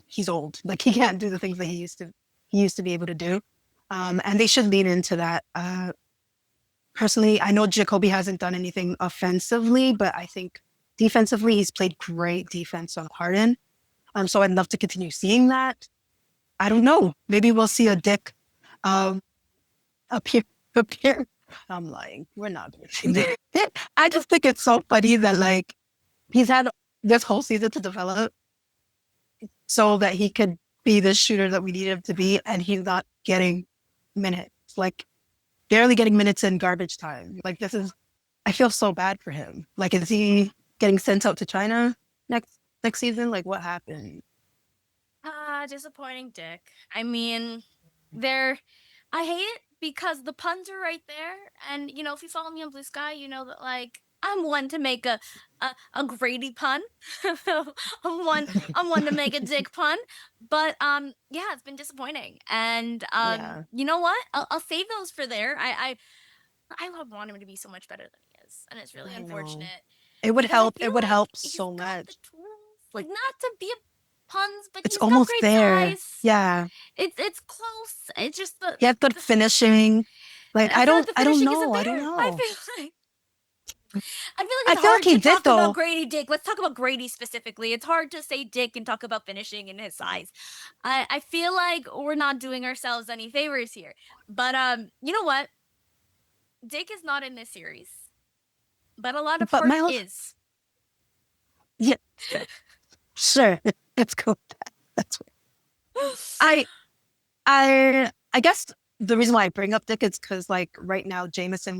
he's old. Like he can't do the things that he used to be able to do. And they should lean into that. Personally, I know Jacoby hasn't done anything offensively, but I think defensively he's played great defense on Harden. So I'd love to continue seeing that. I don't know. Maybe we'll see a Dick um, appear. Appear. I'm lying. We're not going to see that. I just think it's so funny that like he's had this whole season to develop so that he could be the shooter that we need him to be, and he's not getting minutes. Like barely getting minutes in garbage time. Like I feel so bad for him. Like is he getting sent out to China next season? Like what happened? Disappointing Dick. I mean, I hate it because the puns are right there. And, you know, if you follow me on Blue Sky, you know that, like, I'm one to make a Grady pun. I'm one to make a Dick pun. But, yeah, it's been disappointing. And, Yeah. you know what? I'll save those for there. I want him to be so much better than he tools, and it's really I know. unfortunate It would because I help. feel It would like help he's so got the much. tools, like not to be a puns, but It's he's got almost great there. size. Yeah. It's close. It's just He has good the finishing. Like I feel like the I don't finishing isn't know. I don't there. I know. feel like I feel like I it's feel like hard he to did talk about though. Grady Dick. Let's talk about Grady specifically. It's hard to say Dick and talk about finishing and his size. I feel like we're not doing ourselves any favors here. But you know what? Dick is not in this series, but a lot of But heart Miles, is. yeah, sure. Let's go with that. That's what I I guess the reason why I bring up Dick is because like right now Jameson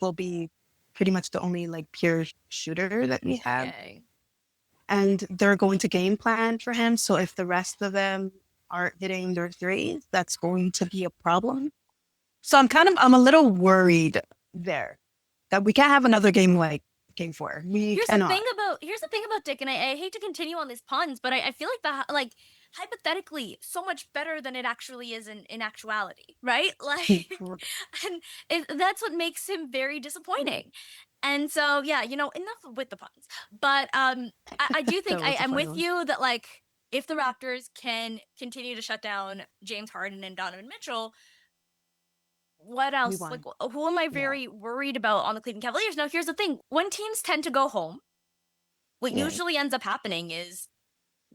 will be pretty much the only like pure shooter that we have. Okay. And they're going to game plan for him. So if the rest of them aren't hitting their threes, that's going to be a problem. So I'm a little worried there that we can't have another game like game four. We cannot. Here's the thing about Dick, and I hate to continue on these puns, but I feel like that like hypothetically so much better than it actually is in actuality, right? Like, and that's what makes him very disappointing. And so yeah, enough with the puns. But I do think That was a I'm funny with one. you that like if the Raptors can continue to shut down James Harden and Donovan Mitchell, what We else? Like, won. who am I Yeah. very worried about on the Cleveland Cavaliers? Now, here's the thing: when teams tend to go home, what Yeah. usually ends up happening is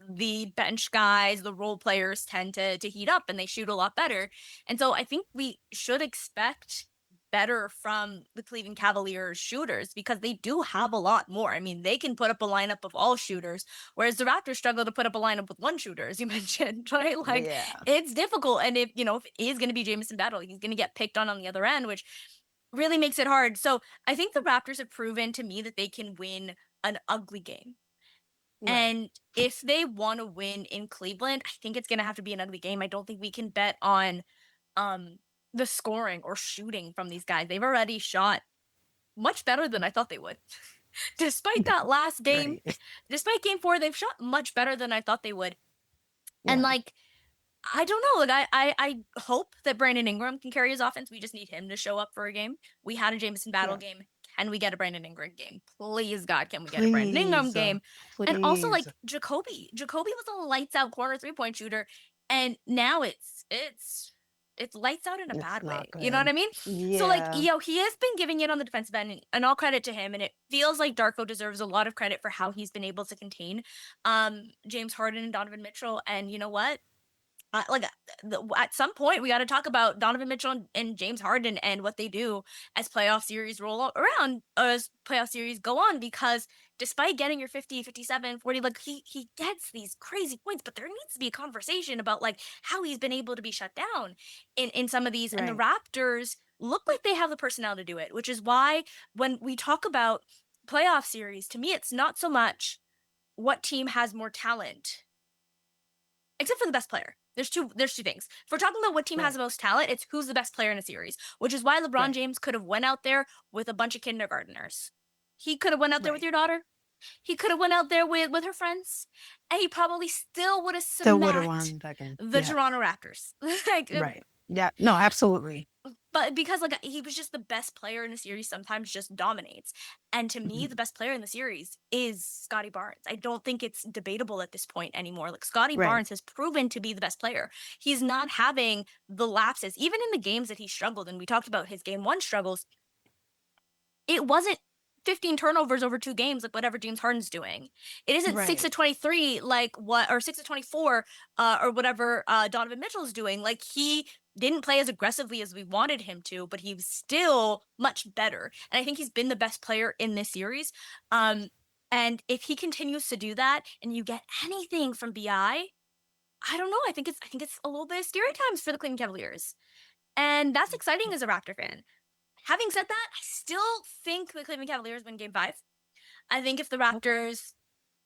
the bench guys, the role players tend to heat up and they shoot a lot better. And so I think we should expect better from the Cleveland Cavaliers shooters because they do have a lot more. I mean, they can put up a lineup of all shooters, whereas the Raptors struggle to put up a lineup with one shooter, as you mentioned, right? Like Yeah. it's difficult. And if it is going to be Jameson Battle, he's going to get picked on the other end, which really makes it hard. So I think the Raptors have proven to me that they can win an ugly game. Right. And if they want to win in Cleveland, I think it's going to have to be an ugly game. I don't think we can bet on um the scoring or shooting from these guys. They've already shot much better than I thought they would. Despite that last game, Right. despite game 4, they've shot much better than I thought they would. And Yeah. like I don't know. Like I hope that Brandon Ingram can carry his offense. We just need him to show up for a game. We had a Jameson Battle Yeah. game. Can we get a Brandon Ingram game? Please God, can we get a Brandon Ingram Please. game? And also Please. like Jacoby. Jacoby was a lights out corner 3-point shooter, and now it's lights out in a It's bad way. not You know what good. I mean? So like, Yeah. he has been giving it on the defensive end, and all credit to him. And it feels like Darko deserves a lot of credit for how he's been able to contain James Harden and Donovan Mitchell. And you know what? Like at some point, we got to talk about Donovan Mitchell and James Harden and what they do as playoff series around, as playoff series go on, because despite getting your 50, 57, 40, like he gets these crazy points, but there needs to be a conversation about like how he's been able to be shut down in some of these. And the Right. Raptors look like they have the personnel to do it, which is why when we talk about playoff series, to me, it's not so much what team has more talent except for the best player. There's two things. If we're talking about what team has Right. the most talent, it's who's the best player in a series, which is why LeBron Right. James could have went out there with a bunch of kindergartners. He could have went out there with Right. your daughter. He could have went out there with her friends, and he probably still would have Still would have smacked won that game. the Yeah. Toronto Raptors. like, Right. Yeah. No, absolutely. but because like he was just the best player in the series, sometimes just dominates. And to me, Mhm. the best player in the series is Scotty Barnes. I don't think it's debatable at this point anymore. Like Scotty Right. Barnes has proven to be the best player. He's not having the lapses, even in the games that he struggled. And we talked about his game 1 struggles. It wasn't 15 turnovers over 2 games like whatever James Harden's doing. It isn't 6 Right. to 23 like what, or 6 to 24 or whatever Donovan Mitchell's doing. Like he didn't play as aggressively as we wanted him to, but he was still much better. And I think he's been the best player in this series. And if he continues to do that and you get anything from I don't know. I think it's a little bit of scary times for the Cleveland Cavaliers. And that's exciting as a Raptor fan. Having said that, I still think the Cleveland Cavaliers win game 5. I think if the Okay. Raptors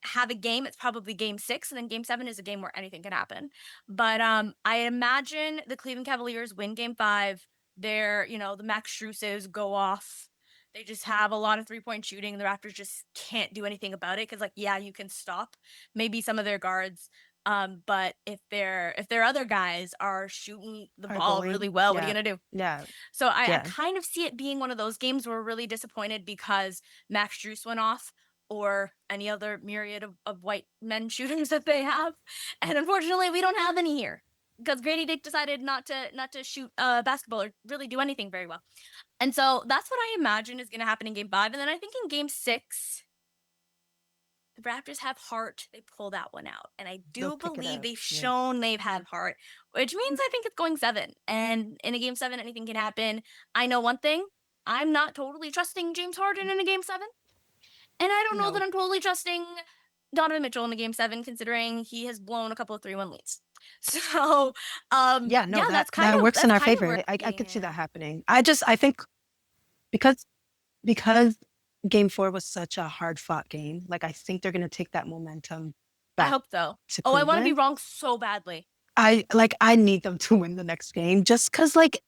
have a game, it's probably game 6, and then game 7 is a game where anything can happen. But I imagine the Cleveland Cavaliers win game 5. The Max Struses go off. They just have a lot of 3-point shooting. The Raptors just can't do anything about it because, like, yeah, you can stop maybe some of their guards, But if their other guys are shooting the Are ball going. really well, what are you Yeah. gonna do? Yeah. So I Yeah. kind of see it being one of those games where we're really disappointed because Max Juice went off or any other myriad of white men shooters that they have. And unfortunately we don't have any here. Because Grady Dick decided not to shoot basketball or really do anything very well. And so that's what I imagine is gonna happen in game 5. And then I think in game 6, the Raptors have heart. They pull that one out. And I They'll do pick it believe up. they've Yeah. shown they've had heart, which means I think it's going 7. And in a game 7, anything can happen. I know one thing. I'm not totally trusting James Harden in a game 7. And I don't know that No. I'm totally trusting Donovan Mitchell in a game 7, considering he has blown a couple of 3-1 leads. So, Yeah, no, yeah, that that works in that's our kind of favor. where I I'm could see that at. happening. I think because because game 4 was such a hard fought game, like I think they're gonna take that momentum I back hope so. to Oh, I want to be Cleveland. wrong so badly. I need them to win the next game just because like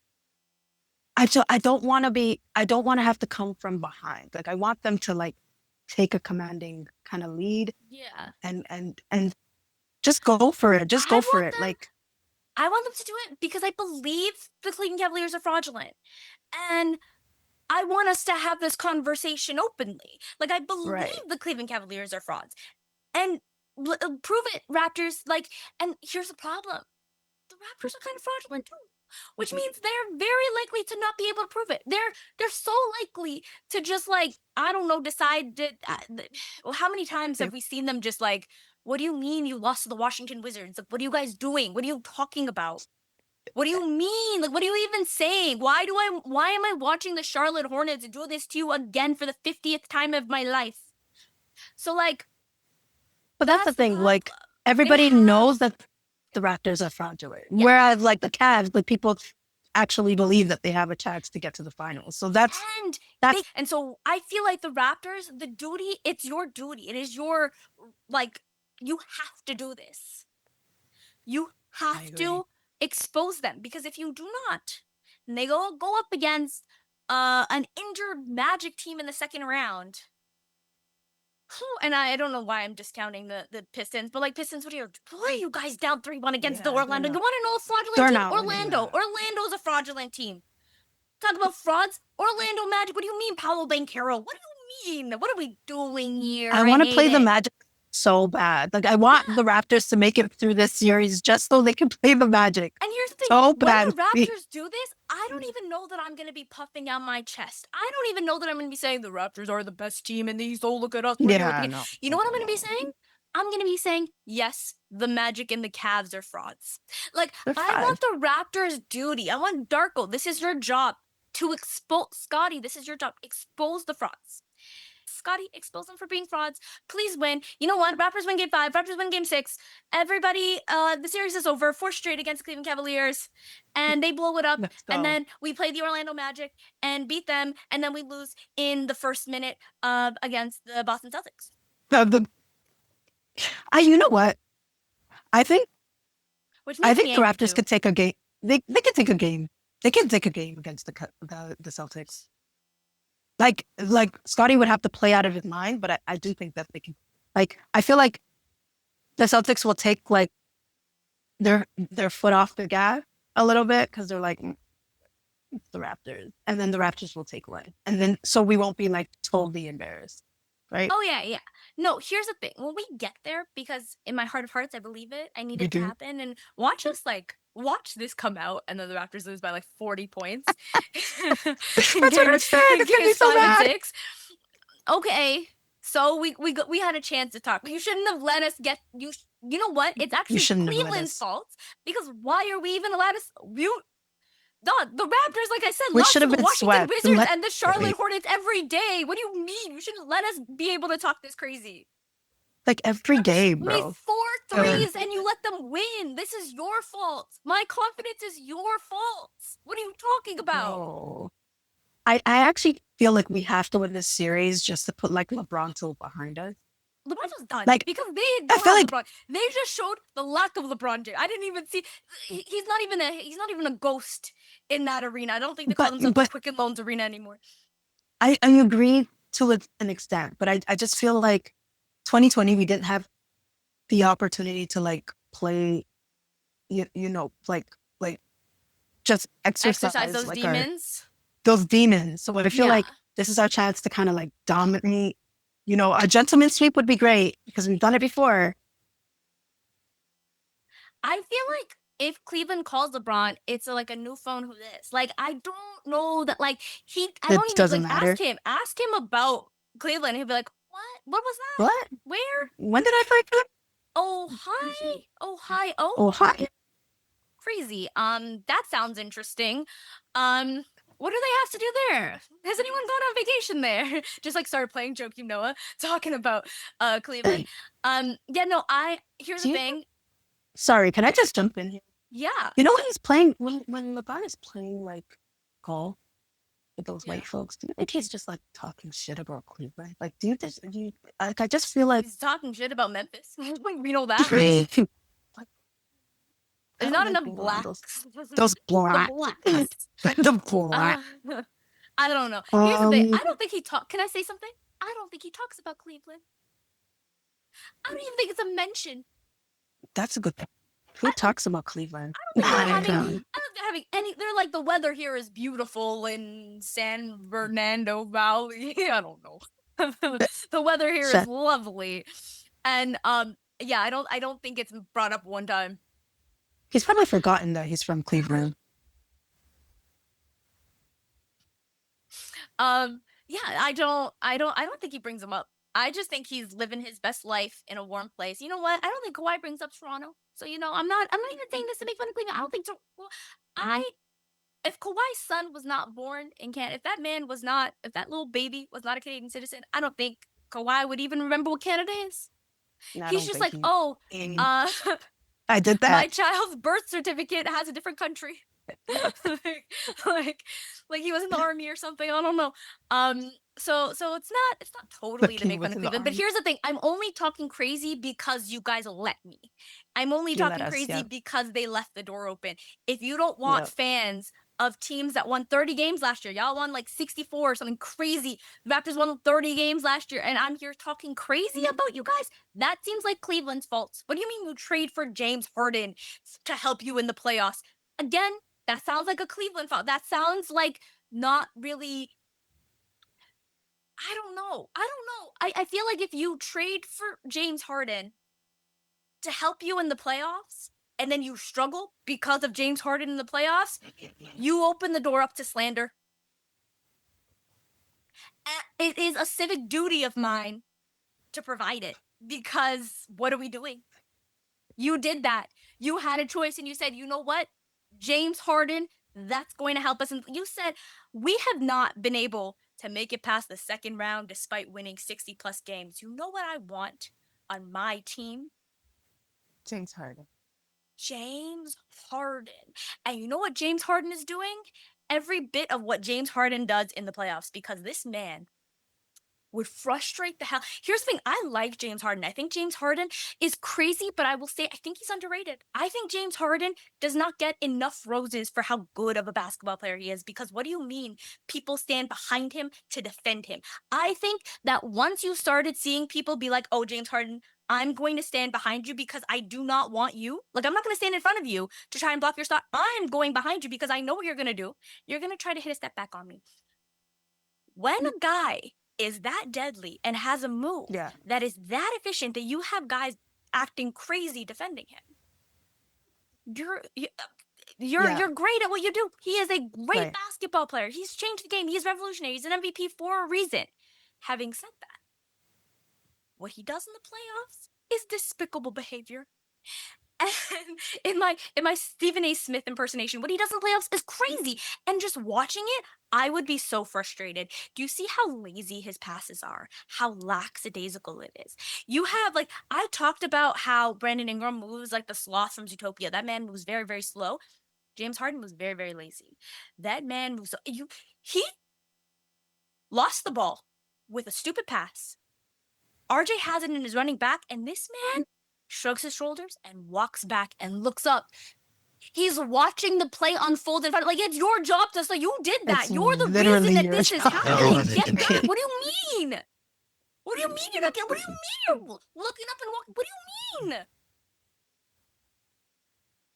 I don't want to have to come from behind. Like I want them to like take a commanding kind of lead Yeah. and just go for it. Just I go for want it. them Like I want them to do it because I believe the Cleveland Cavaliers are fraudulent. And I want us to have this conversation openly. Like, I believe right. the Cleveland Cavaliers are frauds. And prove it, Raptors. Like, and here's the problem: the Raptors are kind of fraudulent too, which means they're very likely to not be able to prove it. They're so likely to just like, I don't know, decide that. Well, how many times They, have we seen them just like, what do you mean you lost to the Washington Wizards? Like, what are you guys doing? What are you talking about? What do you mean? Like, what are you even saying? Why am I watching the Charlotte Hornets do this to you again for the 50th time of my life? So like, but that's the that's the thing. problem. Like They everybody have, knows that the Raptors are fraudulent, yeah. whereas like the Cavs, like people actually believe that they have a chance to get to the finals. So And that's and so I feel like the Raptors, it's your duty. It is your like, you have to do this. You I have agree. to expose them because if you do not, and they go up against an injured Magic team in the second round. And I don't know why I'm discounting the Pistons, but like Pistons, what are you guys down 3-1 against the Yeah, Orlando? You want to know a fraudulent they're team? not winning Orlando. that. Orlando's a fraudulent team. Talk about frauds. Orlando Magic. What do you mean, Paolo Banchero? What do you mean? What are we doing I here? I want to hate play the it. Magic so bad. Like I want Yeah. the Raptors to make it through this series just so they can play the Magic And here's the thing, so when bad. the Raptors do this, I don't even know that I'm going to be puffing out my chest. I don't even know that I'm going to be saying the Raptors are the best team in the East. Oh, look at us. We're here at the Yeah, game. no, You know no, what I'm no, going to be no. saying? I'm going to be saying, yes, the Magic and the Cavs are frauds. Like, They're I fine. want the Raptors' duty. I want Darko. This is your job to expose Scotty. This is your job. Expose the frauds. Scotty, expose them for being frauds. Please win. You know what? Raptors win game 5. Raptors win game 6. Everybody, the series is over. 4 straight against Cleveland Cavaliers. And they blow it up. Let's And go. then we play the Orlando Magic and beat them. And then we lose in the first minute against the Boston Celtics. The you know what? I think Which I makes me think the angry Raptors too. could take a game. They could take a game. They can take a game against the Celtics. Like Scotty would have to play out of his mind, but I do think that they can. Like I feel like the Celtics will take like their foot off the gas a little bit because they're like it's the Raptors, and then the Raptors will take one, and then so we won't be like totally embarrassed, right? Oh yeah, yeah. No, here's the thing. When we get there, because in my heart of hearts, I believe it. I need We it to do. happen. And watch this come out, and then the Raptors lose by like 40 points in That's what I game said. in It's gonna be games so five and bad. six. Okay, so we had a chance to talk. You shouldn't have let us get you. You know what? It's You actually shouldn't have let Cleveland's us. fault because why are we even allowed to? You the Raptors, like I said, We lost should to have the been Washington swept. Wizards and the Charlotte Hornets every day. What do you mean? You shouldn't let us be able to talk this crazy. Like every Raptors day, made bro. four Ugh. threes and you let them win. This is your fault. My confidence is your fault. What are you talking about? Bro. I actually feel like we have to win this series just to put like LeBron till behind us. LeBron was done Like because they I don't feel have like, LeBron. They just showed the lack of LeBron James. I didn't even see. He's not even a ghost in that arena. I don't think they call themselves the but Quicken Loans Arena anymore. I agree to an extent, but I just feel like 2020 we didn't have the opportunity to like play, like just Exercise exercise those like our demons. those demons. So I feel Yeah. like this is our chance to kind of like dominate. A gentleman sweep would be great because we've done it before. I feel like if Cleveland calls LeBron, it's like a new phone. Who this? Like, I don't know that. Like, I It don't even doesn't like matter. ask him about Cleveland. He'll be like, what? What was that? What? Where? When did I play for them? Oh hi. Oh hi. Oh, Oh, hi. crazy. That sounds interesting. What do they have to do there? Has anyone gone on vacation there? Just like started playing Joakim Noah, talking about Cleveland. Yeah, no, here's the thing. Sorry, can I just jump in here? Yeah. You know when he's playing when LeBron is playing like golf with those Yeah. white folks, do you think he's just like talking shit about Cleveland? Like, like I just feel like He's talking shit about Memphis. We know that. like, I There's don't not like enough being around blacks. those The black blacks. the black. I don't know. Here's the thing. I don't think he talk. Can I say something? I don't think he talks about Cleveland. I don't even think it's a mention. That's a good thing. Who talks about Cleveland? I don't think they're having any. They're like, the weather here is beautiful in San Fernando Valley. I don't know. The weather here is lovely, and yeah, I don't think it's brought up one time. He's probably forgotten that he's from Cleveland. Yeah, I don't think he brings him up. I just think he's living his best life in a warm place. You know what? I don't think Kawhi brings up Toronto. So I'm not even saying this to make fun of Cleveland. I don't think so. If Kawhi's son was not born in Canada, if that little baby was not a Canadian citizen, I don't think Kawhi would even remember what Canada is. No, He's just like, oh, I did that. My child's birth certificate has a different country. like, like he was in the army or something. I don't know. So it's not totally to make fun of Cleveland. But here's the thing: I'm only talking crazy because you guys let me. I'm only talking crazy because they left the door open. If you don't want fans of teams that won 30 games last year, y'all won like 64 or something crazy. The Raptors won 30 games last year, and I'm here talking crazy about you guys. That seems like Cleveland's fault. What do you mean you trade for James Harden to help you in the playoffs? Again, that sounds like a Cleveland fault. That sounds like not really. I don't know. I feel like if you trade for James Harden to help you in the playoffs, and then you struggle because of James Harden in the playoffs, you open the door up to slander. It is a civic duty of mine to provide it, because what are we doing? You did that. You had a choice and you said, you know what? James Harden, that's going to help us. And you said, we have not been able to make it past the second round despite winning 60 plus games. You know what I want on my team? James Harden. James Harden. And you know what James Harden is doing? Every bit of what James Harden does in the playoffs, because this man would frustrate the hell. Here's the thing. I like James Harden. I think James Harden is crazy, but I will say I think he's underrated. I think James Harden does not get enough roses for how good of a basketball player he is, because what do you mean people stand behind him to defend him? I think that once you started seeing people be like, oh, James Harden, I'm going to stand behind you because I do not want you. Like, I'm not going to stand in front of you to try and block your shot. I'm going behind you because I know what you're going to do. You're going to try to hit a step back on me. When a guy is that deadly and has a move that is that efficient that you have guys acting crazy defending him, you're great at what you do. He is a great basketball player. He's changed the game. He's revolutionary. He's an MVP for a reason. Having said that, what he does in the playoffs is despicable behavior. And in my Stephen A. Smith impersonation, what he does in the playoffs is crazy. And just watching it, I would be so frustrated. Do you see how lazy his passes are? How lackadaisical it is? You have, like, I talked about how Brandon Ingram moves like the sloth from Zootopia. That man moves very, very slow. James Harden was very, very lazy. That man moves. He lost the ball with a stupid pass. RJ has it in his running back, and this man shrugs his shoulders and walks back and looks up. He's watching the play unfold in front. Like, it's your job to say you did that. You're the reason that this is happening. Get back. What do you mean? What do you mean you're not getting? What do you mean you're looking up and walking? What do you mean?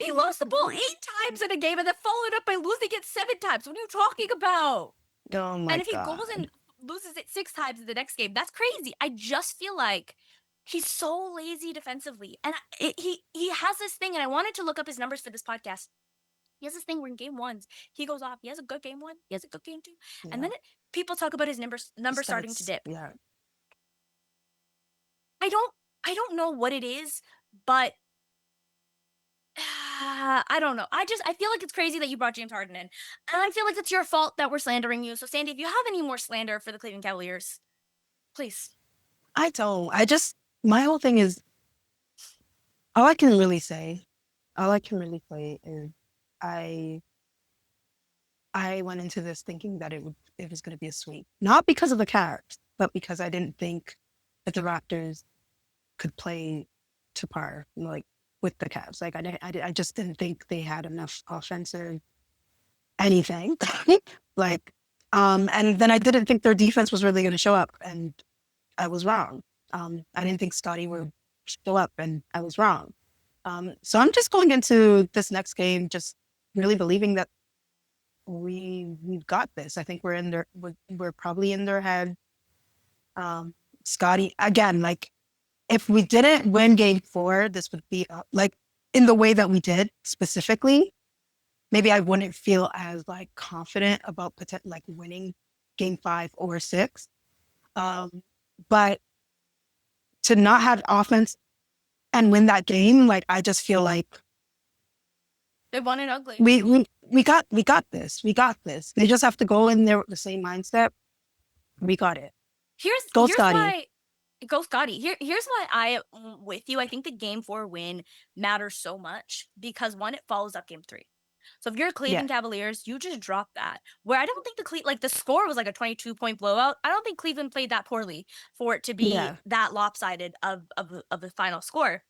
He lost the ball 8 times in a game and then followed up by losing it 7 times. What are you talking about? Oh my And if he goes God. and loses it 6 times in the next game, that's crazy. I just feel like he's so lazy defensively, and he has this thing. And I wanted to look up his numbers for this podcast. He has this thing where in game ones he goes off. He has a good game one. He has a good game two, and Yeah. then people talk about his numbers starting to Starts. dip. Yeah. I don't I don't know what it is, but I don't know. I feel like it's crazy that you brought James Harden in, and I feel like it's your fault that we're slandering you. So Sandy, if you have any more slander for the Cleveland Cavaliers, please. I don't. I just, my whole thing is, all I can really say, all I can really say is I I went into this thinking that it was going to be a sweep, not because of the Cavs, but because I didn't think that the Raptors could play to par, like with the Cavs. Like I just didn't think they had enough offensive anything. Like, and then I didn't think their defense was really going to show up, and I was wrong. I didn't think Scotty would show up, and I was wrong. So I'm just going into this next game just really believing that we've got this. I think we're probably in their head. Scotty again, like if we didn't win game four, this would be like in the way that we did specifically. Maybe I wouldn't feel as like confident about like winning game five or six. But to not have offense and win that game, like I just feel like They won it ugly. we got this. We got this. They just have to go in there with the same mindset. We got it. Go Here's Scotty. why go Scotty. Here's why I am with you. I think the game four win matters so much because one, it follows up game three. So if you're Yeah. Cleveland Cavaliers, you just drop that. Where I don't think like the score was like a 22-point blowout. I don't think Cleveland played that poorly for it to be Yeah. that lopsided of the final score.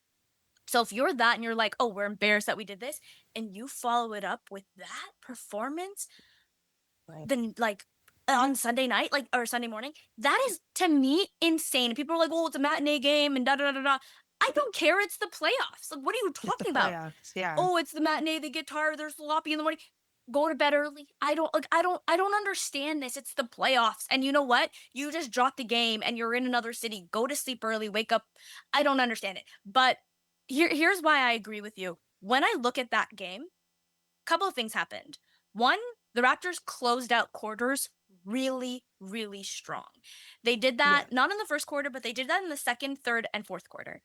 So if you're that and you're like, oh, we're embarrassed that we did this, and you follow it up with that performance, Right. then like on Sunday night, like or Sunday morning, that is to me insane. People are like, "Oh, it's a matinee game," and da da da da. I don't care. It's the playoffs. Like, what are you It's the talking about? playoffs. Yeah. Oh, it's the matinee. They get tired. They're sloppy in the morning. Go to bed early. I don't understand this. It's the playoffs. And you know what? You just dropped the game and you're in another city. Go to sleep early. Wake up. I don't understand it. But here's why I agree with you. When I look at that game, couple of things happened. One, the Raptors closed out quarters really, really strong. They did that Yeah. not in the first quarter, but they did that in the second, third, and fourth quarter.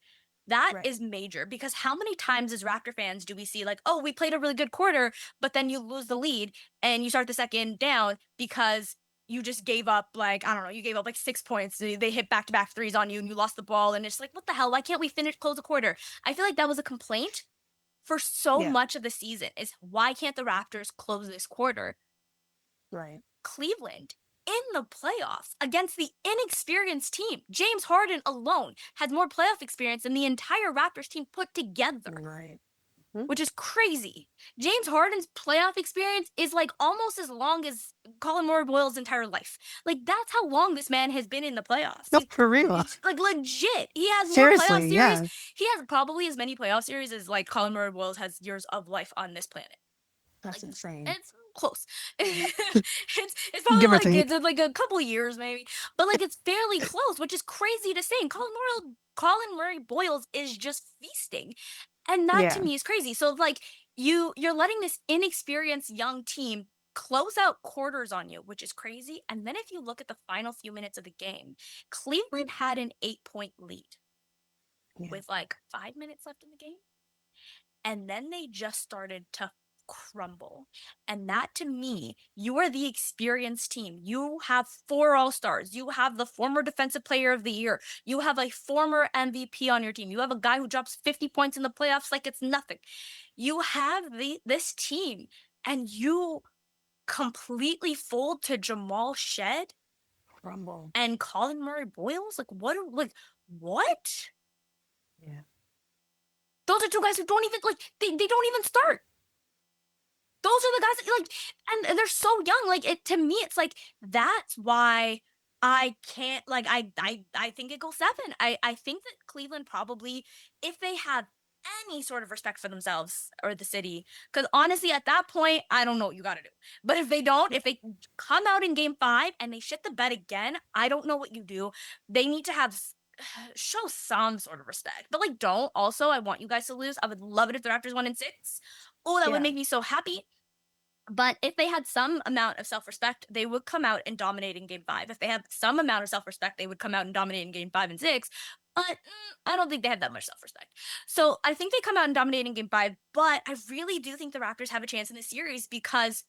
That Right. is major because how many times as Raptor fans do we see like, oh, we played a really good quarter, but then you lose the lead and you start the second down because you just gave up like, I don't know, you gave up like 6 points. They hit back to back threes on you and you lost the ball. And it's like, what the hell? Why can't we close a quarter? I feel like that was a complaint for so Yeah. much of the season is why can't the Raptors close this quarter? Right. Cleveland in the playoffs against the inexperienced team. James Harden alone has more playoff experience than the entire Raptors team put together, Right. Mhm. which is crazy. James Harden's playoff experience is like almost as long as Colin Moore Boyle's entire life. Like that's how long this man has been in the playoffs. No, for real. It's like legit. He has more playoff Seriously. series. Yeah. He has probably as many playoff series as like Colin Moore Boyles has years of life on this planet. That's Like insane. it's close. It's probably Give or like take. it's like a couple years maybe, but like it's fairly close, which is crazy to say. And Colin Murray Boyles is just feasting, and that to Yeah. me is crazy. So like you're letting this inexperienced young team close out quarters on you, which is crazy. And then if you look at the final few minutes of the game, Cleveland had an 8-point lead Yeah. with like 5 minutes left in the game. And then they just started to crumble. And that to me, you are the experienced team. You have 4 All-Stars. You have the former defensive player of the year. You have a former MVP on your team. You have a guy who drops 50 points in the playoffs like it's nothing. You have this team and you completely fold to Jamal Shed Crumble. and Colin Murray Boyles. What? Yeah. Those are two guys who don't even they don't even start. Those are the guys that like, and they're so young. Like it to me, it's like that's why I can't like I think it goes 7. I think that Cleveland probably if they had any sort of respect for themselves or the city. Because honestly, at that point, I don't know what you got to do. But if they don't, if they come out in game 5 and they shit the bed again, I don't know what you do. They need to have show some sort of respect. But like, don't. Also, I want you guys to lose. I would love it if the Raptors won in 6. Oh, that would Yeah. make me so happy. But if they had some amount of self respect, they would come out and dominate in game 5. If they have some amount of self respect, they would come out and dominate in game 5 and 6. But I don't think they have that much self respect. So I think they come out and dominate in game 5. But I really do think the Raptors have a chance in this series because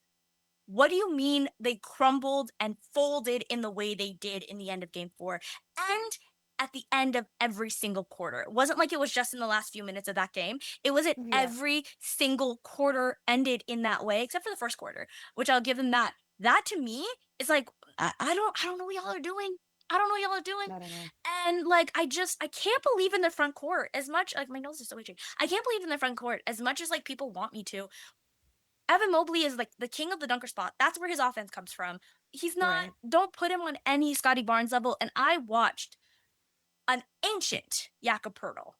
what do you mean they crumbled and folded in the way they did in the end of game 4 and at the end of every single quarter? It wasn't like it was just in the last few minutes of that game. It was at Yeah. every single quarter ended in that way, except for the first quarter, which I'll give them that. That to me is like, I don't know what y'all are doing. I don't know what y'all are doing. I don't know. And like I can't believe in the front court as much like my nose is so itchy. I can't believe in the front court as much as like people want me to. Evan Mobley is like the king of the dunker spot. That's where his offense comes from. He's not, Right. don't put him on any Scotty Barnes level. And I watched an ancient Jakob Poeltl,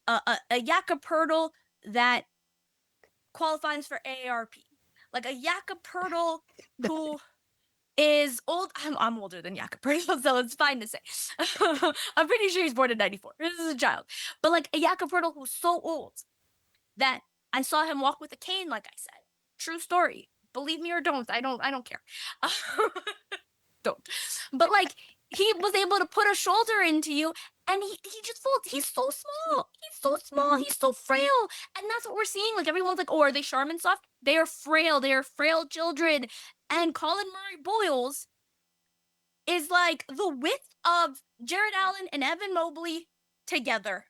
a Jakob Poeltl that qualifies for AARP. Like a Jakob Poeltl who is old. I'm older than Jakob Poeltl, so it's fine to say. I'm pretty sure he's born in 94. This is a child. But like a Jakob Poeltl who's so old that I saw him walk with a cane, like I said. True story. Believe me or don't. I don't care. Don't. But like he was able to put a shoulder into you and he just folds. He's so small. He's so small. He's so frail. And that's what we're seeing. Like everyone's like, oh, are they Charmin soft? They are frail. They are frail children. And Colin Murray Boyles is like the width of Jared Allen and Evan Mobley together.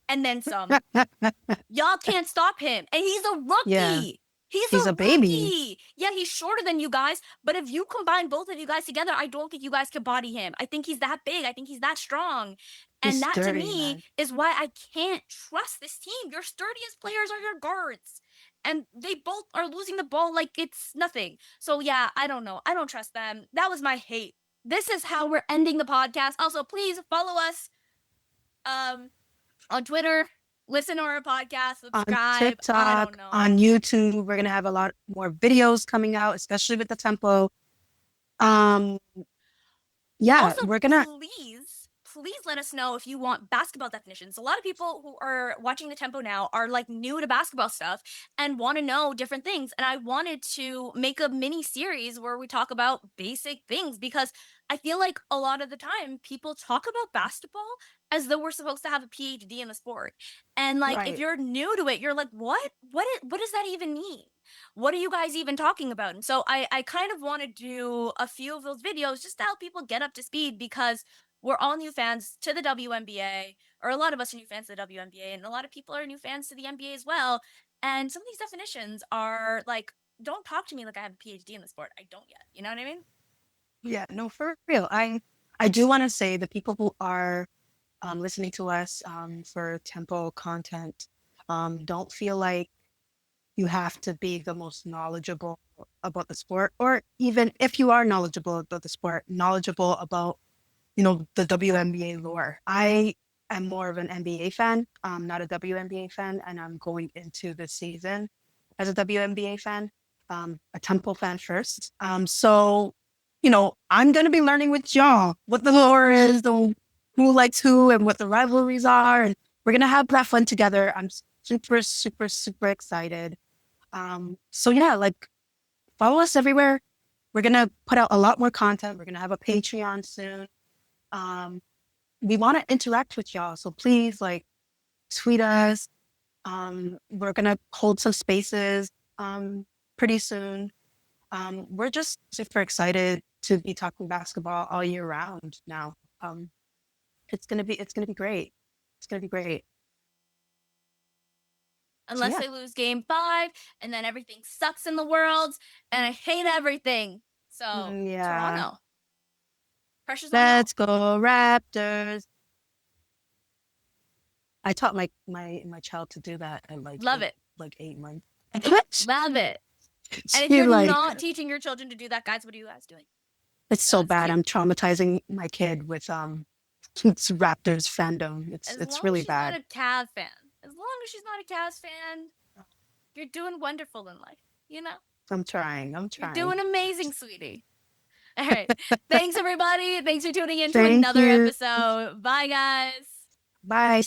And then some. Y'all can't stop him. And he's a Yeah. rookie. He's a baby. Rookie. Yeah, he's shorter than you guys, but if you combine both of you guys together, I don't think you guys could body him. I think he's that big. I think he's that strong. He's And that to sturdy, me man. is why I can't trust this team. Your sturdiest players are your guards. And they both are losing the ball like it's nothing. So yeah, I don't know. I don't trust them. That was my hate. This is how we're ending the podcast. Also, please follow us on Twitter, listen to our podcast, On subscribe. I TikTok, don't know. on YouTube, we're gonna have a lot more videos coming out, especially with the tempo. Um, yeah, Also, we're gonna. please let us know if you want basketball definitions. A lot of people who are watching the tempo now are like new to basketball stuff and want to know different things. And I wanted to make a mini series where we talk about basic things because I feel like a lot of the time people talk about basketball as though we're supposed to have a PhD in the sport. And like if Right. you're new to it, you're like, what does that even mean? What are you guys even talking about? And so I kind of want to do a few of those videos just to help people get up to speed because we're all new fans to the WNBA, or a lot of us are new fans to the WNBA, and a lot of people are new fans to the NBA as well. And some of these definitions are like, don't talk to me like I have a PhD in the sport. I don't yet. You know what I mean? Yeah, no, for real. I do want to say the people who are listening to us for tempo content, don't feel like you have to be the most knowledgeable about the sport, or even if you are knowledgeable about the sport, knowledgeable about, the WNBA lore. I am more of an NBA fan, not a WNBA fan, and I'm going into the season as a WNBA fan, a Temple fan first. So, I'm going to be learning with y'all what the lore is, who likes who, and what the rivalries are, and we're going to have that fun together. I'm super, super, super excited. So yeah, like follow us everywhere. We're gonna put out a lot more content. We're gonna have a Patreon soon. Um, we want to interact with y'all, so please like tweet us. We're gonna hold some spaces pretty soon. We're just super excited to be talking basketball all year round now. It's gonna be great. It's gonna be great. So Unless yeah, they lose game 5 and then everything sucks in the world and I hate everything. So, yeah. Toronto. Pressure's on y'all. Let's go Raptors. I taught my child to do that at Love it. 8 months. Love it. And if She you're like not teaching your children to do that, guys, what are you guys doing? it's So so that's bad. cute. I'm traumatizing my kid with it's Raptors fandom. It's As it's long as really she's not bad. a Cav fan. As long as she's not a Cavs fan, you're doing wonderful in life. You know, I'm trying. I'm you're trying. doing amazing, sweetie. All right. Thanks, everybody. Thanks for tuning in to Thank another you. episode. Bye, guys. Bye.